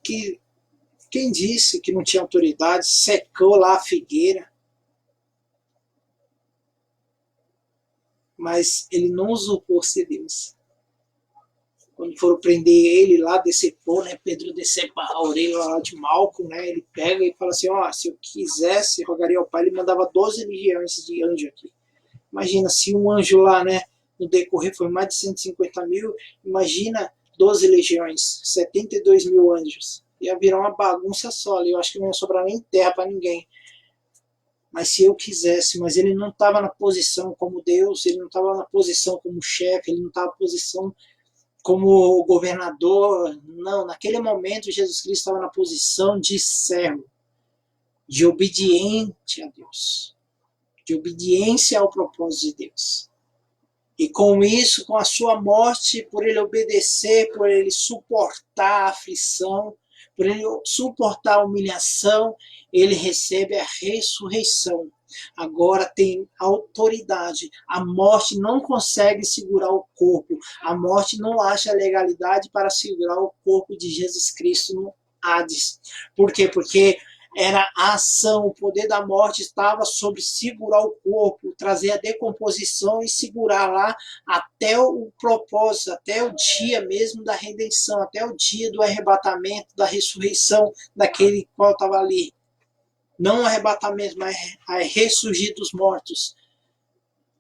Quem disse que não tinha autoridade? Secou lá a figueira. Mas ele não usurpou ser Deus. Quando foram prender ele lá, decepou, né? Pedro decepar a orelha lá de Malco, né? Ele pega e fala assim, ó, se eu quisesse, rogaria ao Pai, ele mandava 12 legiões de anjo aqui. Imagina, se um anjo lá, né? No decorrer foi mais de 150 mil, imagina 12 legiões, 72 mil anjos. Ia virar uma bagunça só ali, eu acho que não ia sobrar nem terra para ninguém. Mas se eu quisesse, mas ele não estava na posição como Deus, ele não estava na posição como chefe, ele não estava na posição como governador, não, naquele momento Jesus Cristo estava na posição de servo, de obediente a Deus, de obediência ao propósito de Deus. E com isso, com a sua morte, por ele obedecer, por ele suportar a aflição, por ele suportar a humilhação, ele recebe a ressurreição. Agora tem autoridade. A morte não consegue segurar o corpo. A morte não acha legalidade para segurar o corpo de Jesus Cristo no Hades. Por quê? Porque era a ação, o poder da morte estava sobre segurar o corpo, trazer a decomposição e segurar lá até o propósito, até o dia mesmo da redenção, até o dia do arrebatamento, da ressurreição daquele qual estava ali. Não o arrebatamento, mas a ressurgir dos mortos.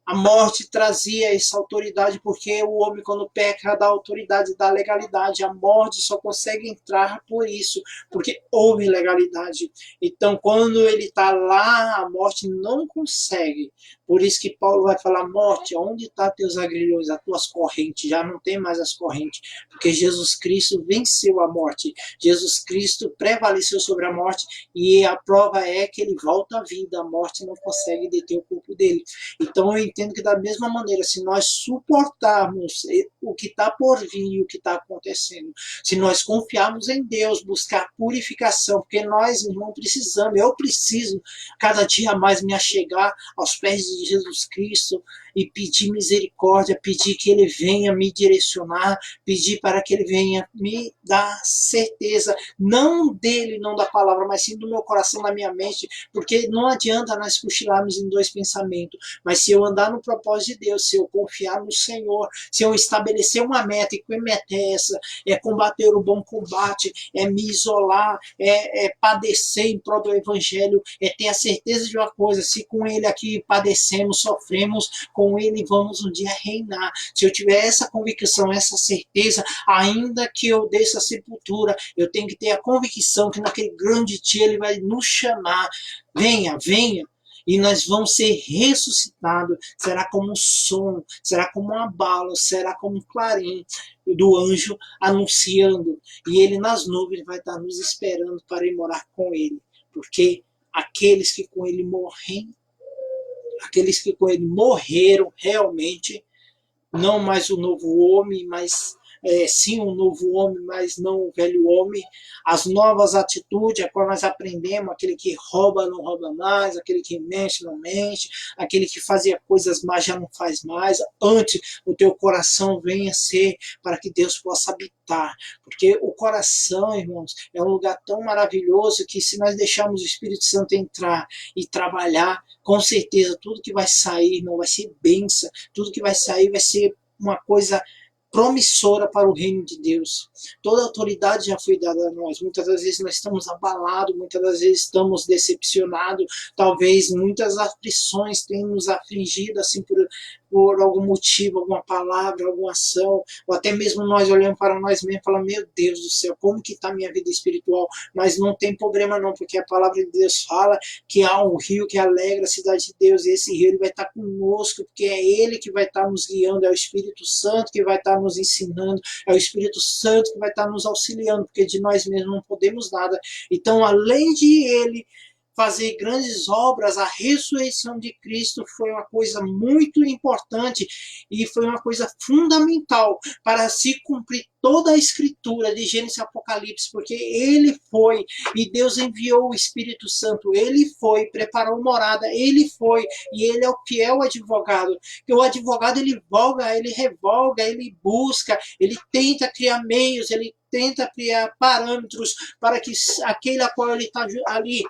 A morte trazia essa autoridade, porque o homem, quando peca, dá autoridade, dá legalidade. A morte só consegue entrar por isso, porque houve legalidade. Então, quando ele está lá, a morte não consegue. Por isso que Paulo vai falar, morte, onde estão teus agrilhões, as tuas correntes? Já não tem mais as correntes, porque Jesus Cristo venceu a morte. Jesus Cristo prevaleceu sobre a morte, e a prova é que ele volta à vida. A morte não consegue deter o corpo dele. Então, eu entendo que da mesma maneira, se nós suportarmos o que está por vir e o que está acontecendo, se nós confiarmos em Deus, buscar purificação, porque nós não precisamos, eu preciso cada dia mais me achegar aos pés de Jesus Cristo e pedir misericórdia, pedir que Ele venha me direcionar, pedir para que Ele venha me dar certeza, não dele, não da palavra, mas sim do meu coração, da minha mente, porque não adianta nós cochilarmos em dois pensamentos, mas se eu andar no propósito de Deus, se eu confiar no Senhor, se eu estabelecer uma meta, e que meta é essa? É combater o bom combate, é me isolar, é padecer em prol do Evangelho, é ter a certeza de uma coisa, se com Ele aqui padecemos, sofremos, com Ele vamos um dia reinar. Se eu tiver essa convicção, essa certeza, ainda que eu desça a sepultura, eu tenho que ter a convicção que naquele grande dia Ele vai nos chamar, venha, venha, e nós vamos ser ressuscitados. Será como um som, será como uma bala, será como um clarim do anjo anunciando, e ele nas nuvens vai estar nos esperando para ir morar com ele, porque aqueles que com ele morrem, aqueles que com ele morreram realmente, não mais o novo homem, mas sim um novo homem, mas não o velho homem. As novas atitudes, a qual nós aprendemos, aquele que rouba não rouba mais, aquele que mente não mente, aquele que fazia coisas mais já não faz mais. Antes o teu coração venha ser para que Deus possa habitar, porque o coração, irmãos, é um lugar tão maravilhoso que se nós deixarmos o Espírito Santo entrar e trabalhar, com certeza tudo que vai sair, irmão, vai ser bênção, tudo que vai sair vai ser uma coisa promissora para o reino de Deus. Toda a autoridade já foi dada a nós. Muitas das vezes nós estamos abalados, muitas das vezes estamos decepcionados, talvez muitas aflições tenham nos afligido assim por algum motivo, alguma palavra, alguma ação, ou até mesmo nós olhamos para nós mesmos e falamos, meu Deus do céu, como que está a minha vida espiritual? Mas não tem problema não, porque a palavra de Deus fala que há um rio que alegra a cidade de Deus, e esse rio ele vai estar conosco, porque é Ele que vai estar nos guiando, é o Espírito Santo que vai estar nos ensinando, é o Espírito Santo que vai estar nos auxiliando, porque de nós mesmos não podemos nada. Então, além de Ele fazer grandes obras, a ressurreição de Cristo foi uma coisa muito importante e foi uma coisa fundamental para se cumprir toda a escritura de Gênesis e Apocalipse, porque ele foi, e Deus enviou o Espírito Santo, ele foi, preparou morada, ele foi, e ele é o fiel advogado, que o advogado ele voga, ele revoga, ele busca, ele tenta criar meios, ele tenta criar parâmetros para que aquele a qual ele está ali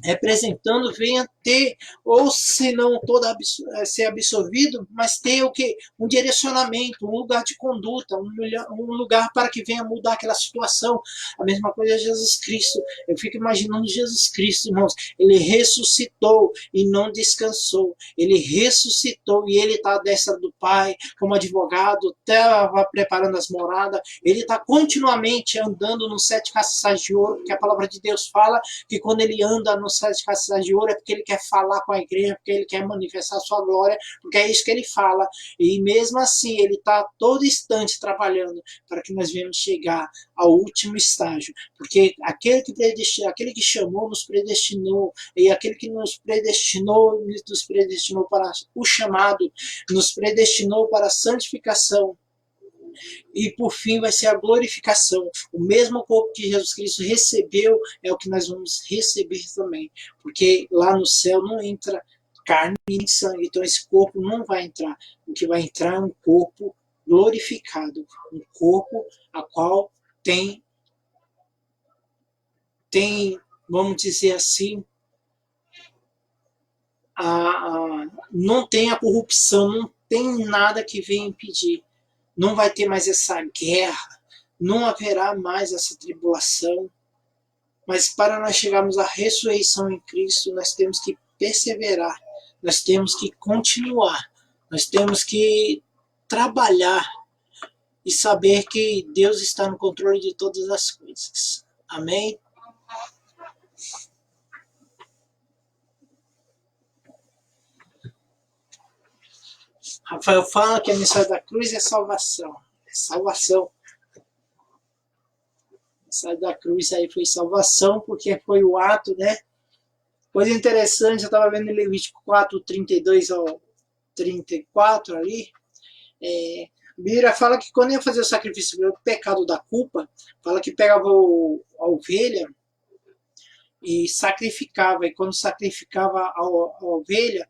representando venha ter, ou se não toda ser absorvido, mas ter o que? Um direcionamento, um lugar de conduta, um lugar para que venha mudar aquela situação. A mesma coisa é Jesus Cristo. Eu fico imaginando Jesus Cristo, irmãos. Ele ressuscitou e não descansou. Ele ressuscitou e ele está à destra do Pai, como advogado, estava preparando as moradas. Ele está continuamente andando nos 7 castiçais de ouro, porque a palavra de Deus fala que quando ele anda nos 7 castiçais de ouro é porque ele quer quer falar com a igreja, porque ele quer manifestar a sua glória, porque é isso que ele fala. E mesmo assim, ele está todo instante trabalhando para que nós venhamos chegar ao último estágio, porque aquele que chamou nos predestinou, e aquele que nos predestinou para o chamado, nos predestinou para a santificação, e por fim vai ser a glorificação. O mesmo corpo que Jesus Cristo recebeu é o que nós vamos receber também, porque lá no céu não entra carne nem sangue, então esse corpo não vai entrar. O que vai entrar é um corpo glorificado, um corpo a qual tem, vamos dizer assim, não tem a corrupção, não tem nada que venha impedir. Não vai ter mais essa guerra, não haverá mais essa tribulação. Mas para nós chegarmos à ressurreição em Cristo, nós temos que perseverar, nós temos que continuar, nós temos que trabalhar e saber que Deus está no controle de todas as coisas. Amém? Rafael fala que a mensagem da cruz é salvação. É salvação. A mensagem da cruz aí foi salvação, porque foi o ato, né? Coisa interessante, eu estava vendo em Levítico 4, 32 ao 34 ali. A Bíblia fala que quando ia fazer o sacrifício pelo pecado da culpa, fala que pegava a ovelha e sacrificava. E quando sacrificava a ovelha,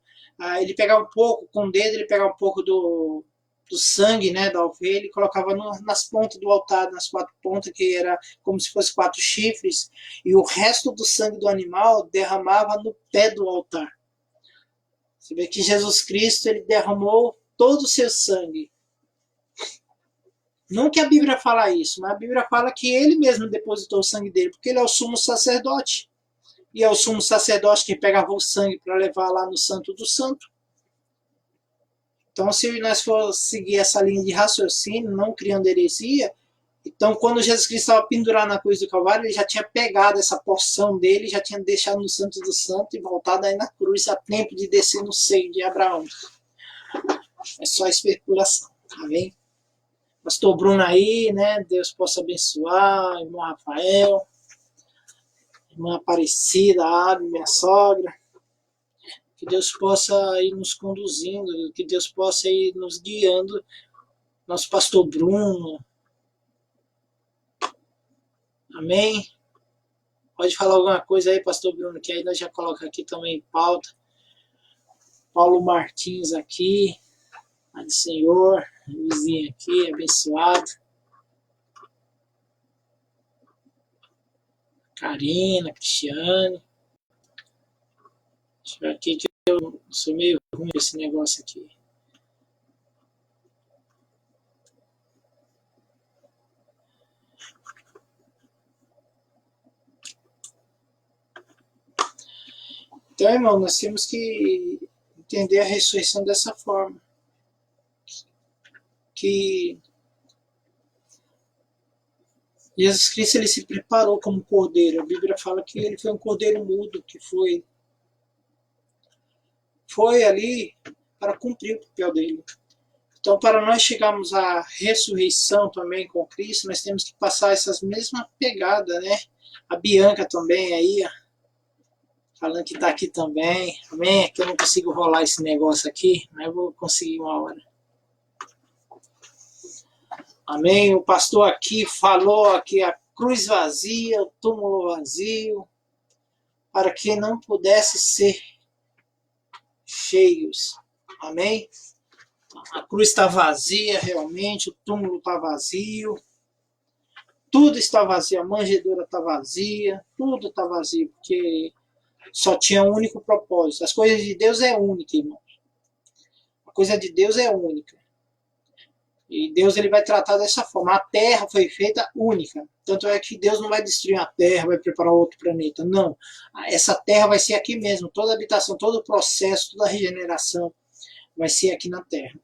ele pegava um pouco, com o dedo ele pegava um pouco do sangue, né, da ovelha, e colocava nas pontas do altar, nas 4 pontas, que era como se fosse 4 chifres, e o resto do sangue do animal derramava no pé do altar. Você vê que Jesus Cristo, ele derramou todo o seu sangue. Não que a Bíblia fala isso, mas a Bíblia fala que ele mesmo depositou o sangue dele, porque ele é o sumo sacerdote. E é o sumo sacerdote que pegava o sangue para levar lá no Santo do Santo. Então, se nós for seguir essa linha de raciocínio, não criando heresia, então, quando Jesus Cristo estava pendurado na cruz do Calvário, ele já tinha pegado essa porção dele, já tinha deixado no Santo do Santo e voltado aí na cruz a tempo de descer no seio de Abraão. É só especulação, tá bem? Pastor Bruno aí, né? Deus possa abençoar, irmão Rafael, irmã Aparecida, Abby, minha sogra. Que Deus possa ir nos conduzindo, que Deus possa ir nos guiando. Nosso pastor Bruno. Amém? Pode falar alguma coisa aí, pastor Bruno, que aí nós já colocamos aqui também em pauta. Paulo Martins aqui. Pai do Senhor. Vizinho aqui, abençoado. Karina, Cristiane. Deixa eu ver aqui que eu sou meio ruim com esse negócio aqui. Então, irmão, nós temos que entender a ressurreição dessa forma. Que Jesus Cristo, ele se preparou como cordeiro. A Bíblia fala que ele foi um cordeiro mudo, que foi ali para cumprir o papel dele. Então, para nós chegarmos à ressurreição também com Cristo, nós temos que passar essas mesmas pegadas, né? A Bianca também aí, ó, falando que está aqui também. Amém? Que eu não consigo rolar esse negócio aqui, mas eu vou conseguir uma hora. Amém? O pastor aqui falou aqui a cruz vazia, o túmulo vazio, para que não pudesse ser cheios. Amém? A cruz está vazia realmente, o túmulo está vazio, tudo está vazio, a manjedoura está vazia, tudo está vazio, porque só tinha um único propósito. As coisas de Deus é única, irmão. A coisa de Deus é única. E Deus, ele vai tratar dessa forma. A terra foi feita única. Tanto é que Deus não vai destruir a terra, vai preparar outro planeta. Não. Essa terra vai ser aqui mesmo. Toda a habitação, todo o processo, toda a regeneração vai ser aqui na terra.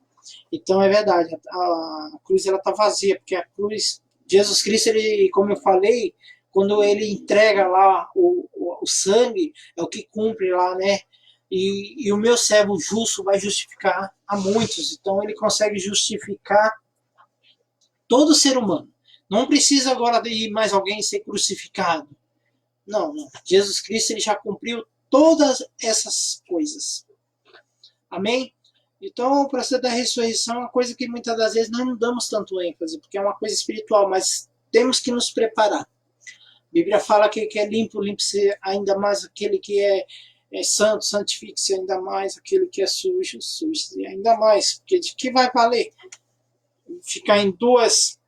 Então é verdade. A cruz, ela está vazia, porque a cruz, Jesus Cristo, ele, como eu falei, quando ele entrega lá o sangue, é o que cumpre lá, né? E o meu servo justo vai justificar a muitos. Então ele consegue justificar todo ser humano. Não precisa agora de mais alguém ser crucificado. Não, não. Jesus Cristo ele já cumpriu todas essas coisas. Amém? Então, o processo da ressurreição é uma coisa que muitas das vezes nós não damos tanto ênfase, porque é uma coisa espiritual, mas temos que nos preparar. A Bíblia fala que é limpo, limpe-se ainda mais aquele que é santo, santifique-se ainda mais, aquele que é sujo, suje-se ainda mais. Porque de que vai valer? Ficar em dois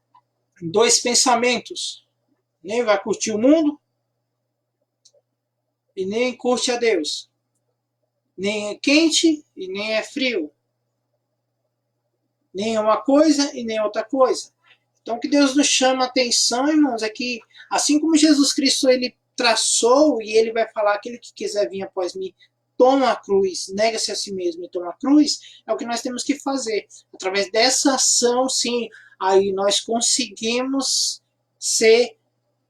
pensamentos. Nem vai curtir o mundo e nem curte a Deus. Nem é quente e nem é frio. Nem uma coisa e nem outra coisa. Então, o que Deus nos chama a atenção, irmãos, é que, assim como Jesus Cristo ele traçou, e ele vai falar, aquele que quiser vir após mim, toma a cruz, nega-se a si mesmo e toma a cruz, é o que nós temos que fazer. Através dessa ação, sim, aí nós conseguimos ser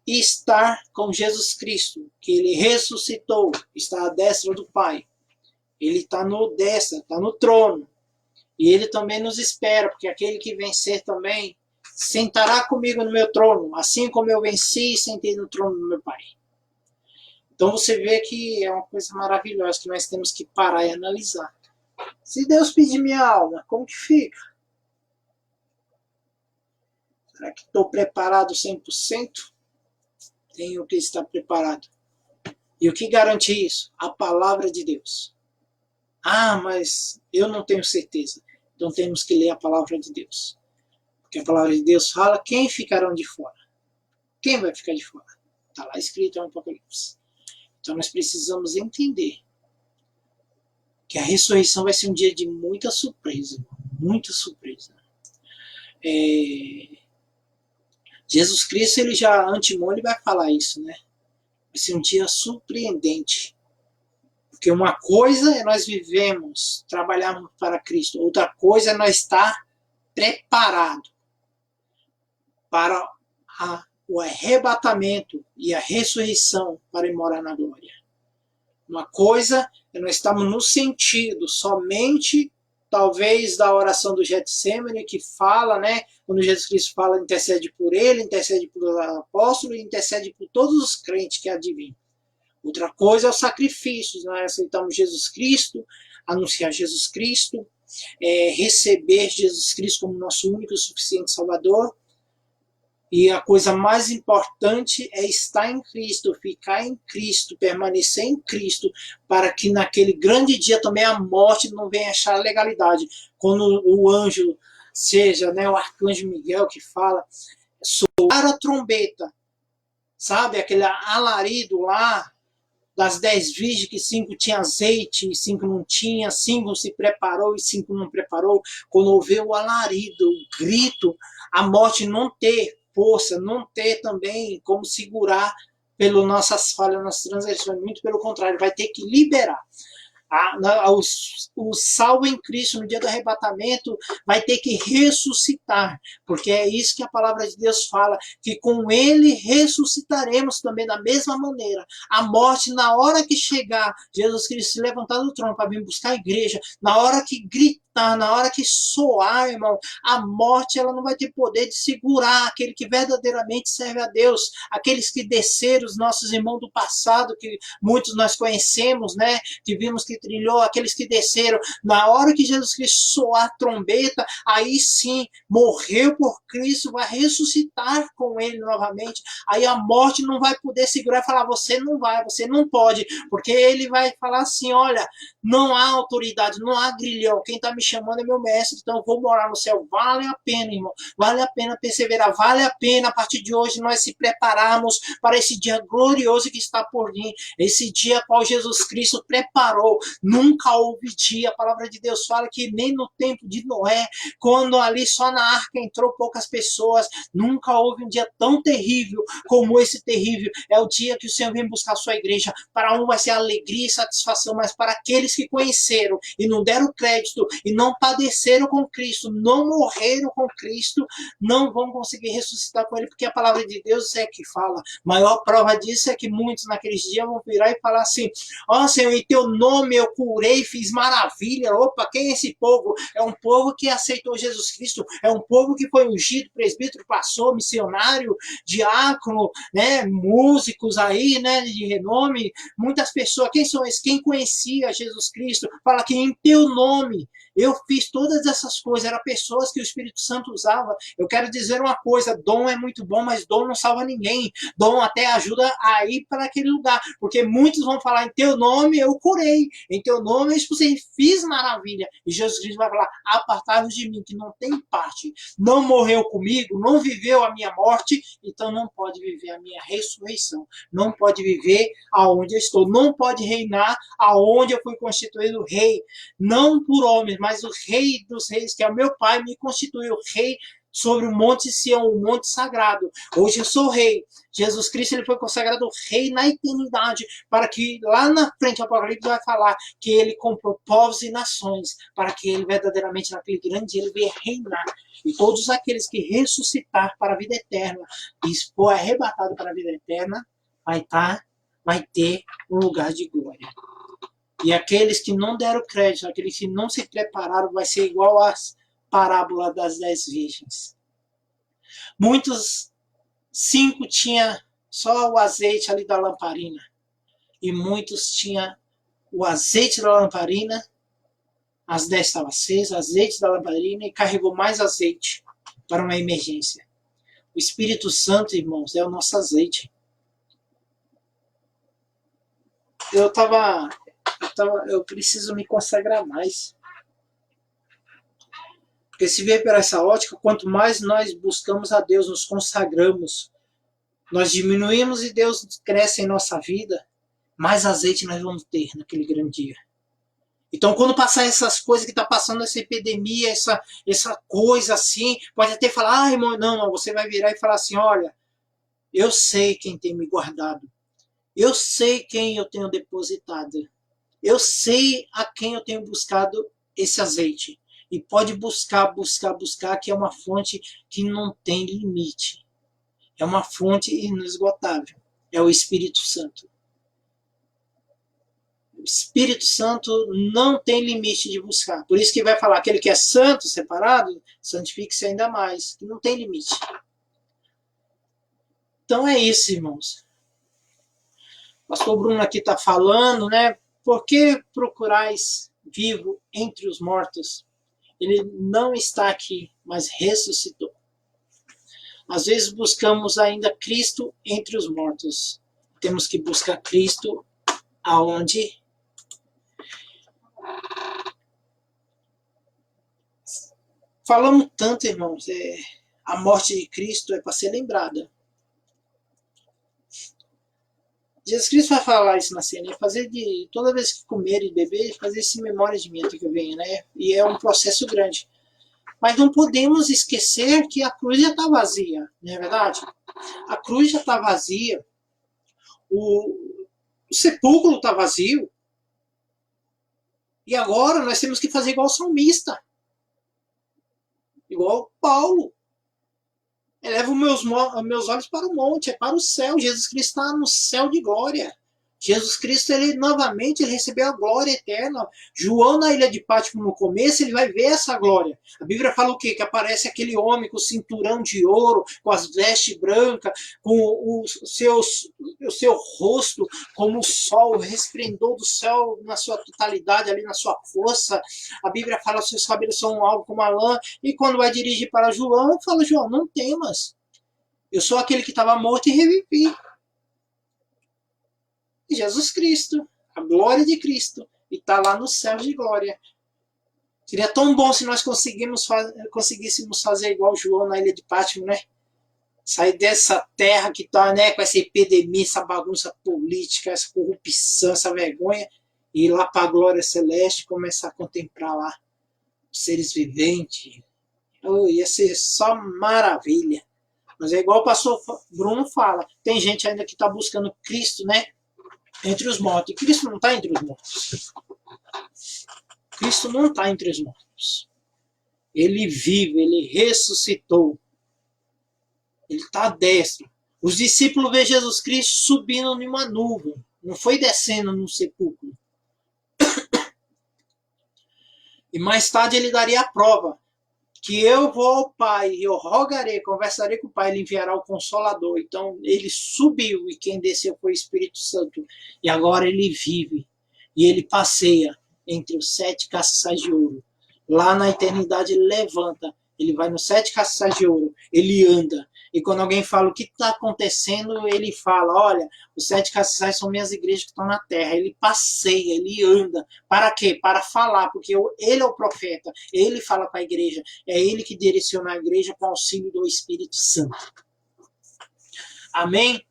e estar com Jesus Cristo, que ele ressuscitou, está à destra do Pai. Ele está no destra, está no trono. E ele também nos espera, porque aquele que vencer também sentará comigo no meu trono, assim como eu venci e sentei no trono do meu Pai. Então você vê que é uma coisa maravilhosa que nós temos que parar e analisar. Se Deus pedir minha alma, como que fica? Será que estou preparado 100%? Tenho que estar preparado. E o que garante isso? A palavra de Deus. Ah, mas eu não tenho certeza. Então temos que ler a palavra de Deus. Porque a palavra de Deus fala quem ficarão de fora. Quem vai ficar de fora? Está lá escrito no Apocalipse. Então nós precisamos entender que a ressurreição vai ser um dia de muita surpresa. Muita surpresa. Jesus Cristo, ele já antemão, ele vai falar isso, né? Vai ser um dia surpreendente. Porque uma coisa é nós vivemos, trabalharmos para Cristo. Outra coisa é nós estar preparado para o arrebatamento e a ressurreição para ir morar na glória. Uma coisa é nós estamos no sentido somente, talvez, da oração do Getsemane, que fala, né? Quando Jesus Cristo fala, intercede por ele, intercede por apóstolo e intercede por todos os crentes que adivinham. Outra coisa é o sacrifício, nós aceitamos Jesus Cristo, anunciar Jesus Cristo, receber Jesus Cristo como nosso único e suficiente Salvador. E a coisa mais importante é estar em Cristo, ficar em Cristo, permanecer em Cristo, para que naquele grande dia também a morte não venha achar legalidade. Quando o anjo, seja, né, o arcanjo Miguel que fala, soar a trombeta, sabe, aquele alarido lá, das 10 virgens, que 5 tinham azeite e 5 não tinha, 5 se preparou e 5 não preparou. Quando houver o alarido, o grito, a morte não ter força, não ter também como segurar pelas nossas falhas, nossas transgressões, muito pelo contrário, vai ter que liberar. O salvo em Cristo no dia do arrebatamento vai ter que ressuscitar, porque é isso que a palavra de Deus fala, que com ele ressuscitaremos também da mesma maneira. A morte, na hora que chegar, Jesus Cristo se levantar do trono para vir buscar a igreja, na hora que gritar, na hora que soar, irmão, a morte ela não vai ter poder de segurar aquele que verdadeiramente serve a Deus, aqueles que desceram, os nossos irmãos do passado, que muitos nós conhecemos, né, que vimos que trilhou, aqueles que desceram, na hora que Jesus Cristo soar a trombeta, aí sim, morreu por Cristo, vai ressuscitar com ele novamente, aí a morte não vai poder segurar e falar, você não vai, você não pode, porque ele vai falar assim, olha, não há autoridade, não há grilhão, quem está me chamando é meu mestre, então eu vou morar no céu, vale a pena, irmão, vale a pena perseverar, vale a pena a partir de hoje nós se prepararmos para esse dia glorioso que está por vir, esse dia qual Jesus Cristo preparou. Nunca houve dia, a palavra de Deus fala que nem no tempo de Noé, quando ali só na arca entrou poucas pessoas, nunca houve um dia tão terrível como esse terrível. É o dia que o Senhor vem buscar a sua igreja. Para um vai ser alegria e satisfação, mas para aqueles que conheceram e não deram crédito e não padeceram com Cristo, não morreram com Cristo, não vão conseguir ressuscitar com ele, porque a palavra de Deus é que fala. Maior prova disso é que muitos naqueles dias vão virar e falar assim, ó Senhor, em teu nome eu curei, fiz maravilha. Opa, quem é esse povo? É um povo que aceitou Jesus Cristo, é um povo que foi ungido, presbítero, pastor, missionário, diácono, né, músicos aí, né, de renome, muitas pessoas. Quem são esses? Quem conhecia Jesus Cristo? Fala que em teu nome eu fiz todas essas coisas, eram pessoas que o Espírito Santo usava. Eu quero dizer uma coisa, dom é muito bom, mas dom não salva ninguém. Dom até ajuda a ir para aquele lugar, porque muitos vão falar, em teu nome eu curei, em teu nome eu expulsei, fiz maravilha. E Jesus Cristo vai falar, apartai-vos de mim, que não tem parte. Não morreu comigo, não viveu a minha morte, então não pode viver a minha ressurreição. Não pode viver aonde eu estou, não pode reinar aonde eu fui constituído rei, não por homens, mas o rei dos reis, que é o meu pai, me constituiu rei sobre o monte Sião, o monte sagrado. Hoje eu sou rei. Jesus Cristo ele foi consagrado rei na eternidade, para que lá na frente o Apocalipse vai falar que ele comprou povos e nações, para que ele verdadeiramente naquele grande dia ele venha reinar. E todos aqueles que ressuscitar para a vida eterna e for arrebatado para a vida eterna, vai ter um lugar de glória. E aqueles que não deram crédito, aqueles que não se prepararam, vai ser igual às parábolas das 10 virgens. Muitos, 5 tinha só o azeite ali da lamparina. E muitos tinham o azeite da lamparina, as 10 estavam acesas, azeite da lamparina, e carregou mais azeite para uma emergência. O Espírito Santo, irmãos, é o nosso azeite. Eu preciso me consagrar mais. Porque se ver por essa ótica, quanto mais nós buscamos a Deus, nos consagramos, nós diminuímos e Deus cresce em nossa vida, mais azeite nós vamos ter naquele grande dia. Então, quando passar essas coisas que está passando, essa epidemia, essa coisa assim, pode até falar, irmão, não, você vai virar e falar assim, olha, eu sei quem tem me guardado, eu sei quem eu tenho depositado, eu sei a quem eu tenho buscado esse azeite. E pode buscar, que é uma fonte que não tem limite. É uma fonte inesgotável. É o Espírito Santo. O Espírito Santo não tem limite de buscar. Por isso que vai falar, aquele que é santo, separado, santifique-se ainda mais. Que não tem limite. Então é isso, irmãos. O pastor Bruno aqui está falando, né? Por que procurais vivo entre os mortos? Ele não está aqui, mas ressuscitou. Às vezes buscamos ainda Cristo entre os mortos. Temos que buscar Cristo aonde? Falamos tanto, irmãos, a morte de Cristo é para ser lembrada. Jesus Cristo vai falar isso na cena, fazer de toda vez que comer e beber, fazer isso em memória de mim até que eu venha, né? E é um processo grande. Mas não podemos esquecer que a cruz já está vazia, não é verdade? A cruz já está vazia, o sepulcro está vazio, e agora nós temos que fazer igual o salmista, igual Paulo. Eleva os meus olhos para o monte, é para o céu. Jesus Cristo está no céu de glória. Jesus Cristo, ele novamente ele recebeu a glória eterna. João, na ilha de Pátimo, no começo, ele vai ver essa glória. A Bíblia fala o quê? Que aparece aquele homem com o cinturão de ouro, com as vestes brancas, com o seu rosto como o sol, o resplendor do céu na sua totalidade, ali na sua força. A Bíblia fala que seus cabelos são alvos como a lã. E quando vai dirigir para João, fala, João, não temas. Eu sou aquele que estava morto e revivi. Jesus Cristo, a glória de Cristo, e está lá no céu de glória. Seria tão bom se nós conseguíssemos fazer igual João na ilha de Pátimo, né? Sair dessa terra que está, né, com essa epidemia, essa bagunça política, essa corrupção, essa vergonha, e ir lá para a glória celeste e começar a contemplar lá os seres viventes. Oh, ia ser só maravilha. Mas é igual o pastor Bruno fala, tem gente ainda que está buscando Cristo, né? Entre os mortos. E Cristo não está entre os mortos. Cristo não está entre os mortos. Ele vive, ele ressuscitou. Ele está à destra. Os discípulos vê Jesus Cristo subindo em uma nuvem. Não foi descendo num sepulcro. E mais tarde ele daria a prova, que eu vou ao Pai, eu rogarei, conversarei com o Pai, ele enviará o Consolador. Então ele subiu e quem desceu foi o Espírito Santo. E agora ele vive e ele passeia entre os 7 castiçais de ouro. Lá na eternidade ele levanta, ele vai nos 7 castiçais de ouro, ele anda. E quando alguém fala o que está acontecendo, ele fala, olha, os 7 castiçais são minhas igrejas que estão na terra. Ele passeia, ele anda. Para quê? Para falar, porque ele é o profeta, ele fala com a igreja, é ele que direciona a igreja com o auxílio do Espírito Santo. Amém?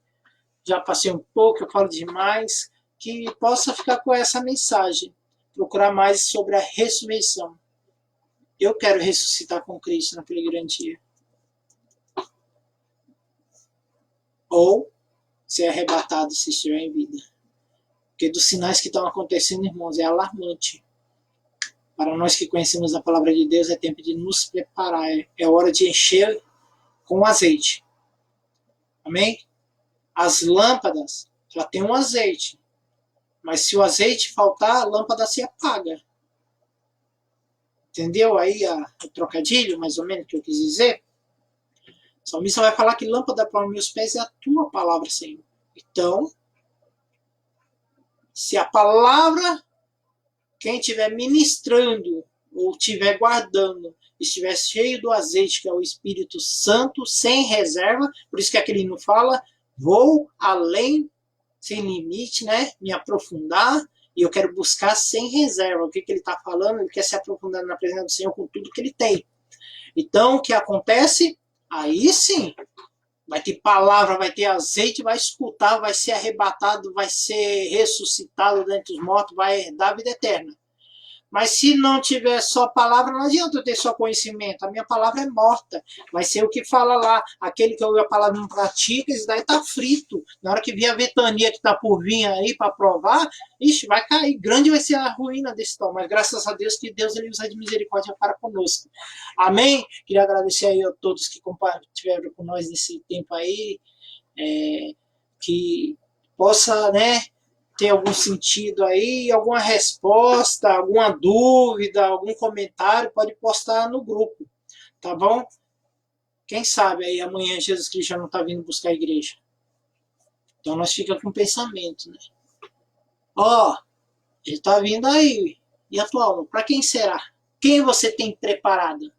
Já passei um pouco, eu falo demais, que possa ficar com essa mensagem, procurar mais sobre a ressurreição. Eu quero ressuscitar com Cristo naquele grande dia. Ou ser arrebatado se estiver em vida. Porque dos sinais que estão acontecendo, irmãos, é alarmante. Para nós que conhecemos a palavra de Deus, é tempo de nos preparar. É hora de encher com azeite. Amém? As lâmpadas já tem um azeite. Mas se o azeite faltar, a lâmpada se apaga. Entendeu aí o trocadilho, mais ou menos, que eu quis dizer? O salmista vai falar que lâmpada para os meus pés é a tua palavra, Senhor. Então, se a palavra, quem estiver ministrando ou estiver guardando, estiver cheio do azeite, que é o Espírito Santo, sem reserva, por isso que aquele não fala, vou além, sem limite, né? Me aprofundar, e eu quero buscar sem reserva. O que ele está falando? Ele quer se aprofundar na presença do Senhor com tudo que ele tem. Então, o que acontece? Aí sim, vai ter palavra, vai ter azeite, vai escutar, vai ser arrebatado, vai ser ressuscitado dentre os mortos, vai herdar a vida eterna. Mas se não tiver só palavra, não adianta eu ter só conhecimento. A minha palavra é morta. Vai ser o que fala lá. Aquele que ouve a palavra não pratica, isso daí está frito. Na hora que vier a ventania que está por vir aí para provar, ixi, vai cair. Grande vai ser a ruína desse tom. Mas graças a Deus que Deus ele usa de misericórdia para conosco. Amém? Queria agradecer aí a todos que estiveram com nós nesse tempo aí. Que possa, né, ter algum sentido aí, alguma resposta, alguma dúvida, algum comentário, pode postar no grupo, tá bom? Quem sabe aí amanhã Jesus Cristo já não está vindo buscar a igreja. Então nós ficamos com pensamento, né? Ó, ele está vindo aí, e a tua alma, para quem será? Quem você tem preparado?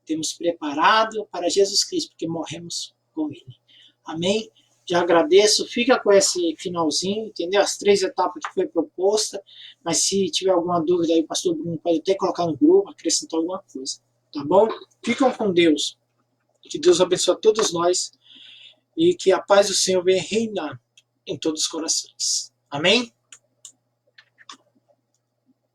Temos preparado para Jesus Cristo, porque morremos com ele. Amém? Já agradeço, fica com esse finalzinho, entendeu? As 3 etapas que foi proposta, mas se tiver alguma dúvida aí, o pastor Bruno pode até colocar no grupo, acrescentar alguma coisa, tá bom? Ficam com Deus, que Deus abençoe a todos nós e que a paz do Senhor venha reinar em todos os corações. Amém?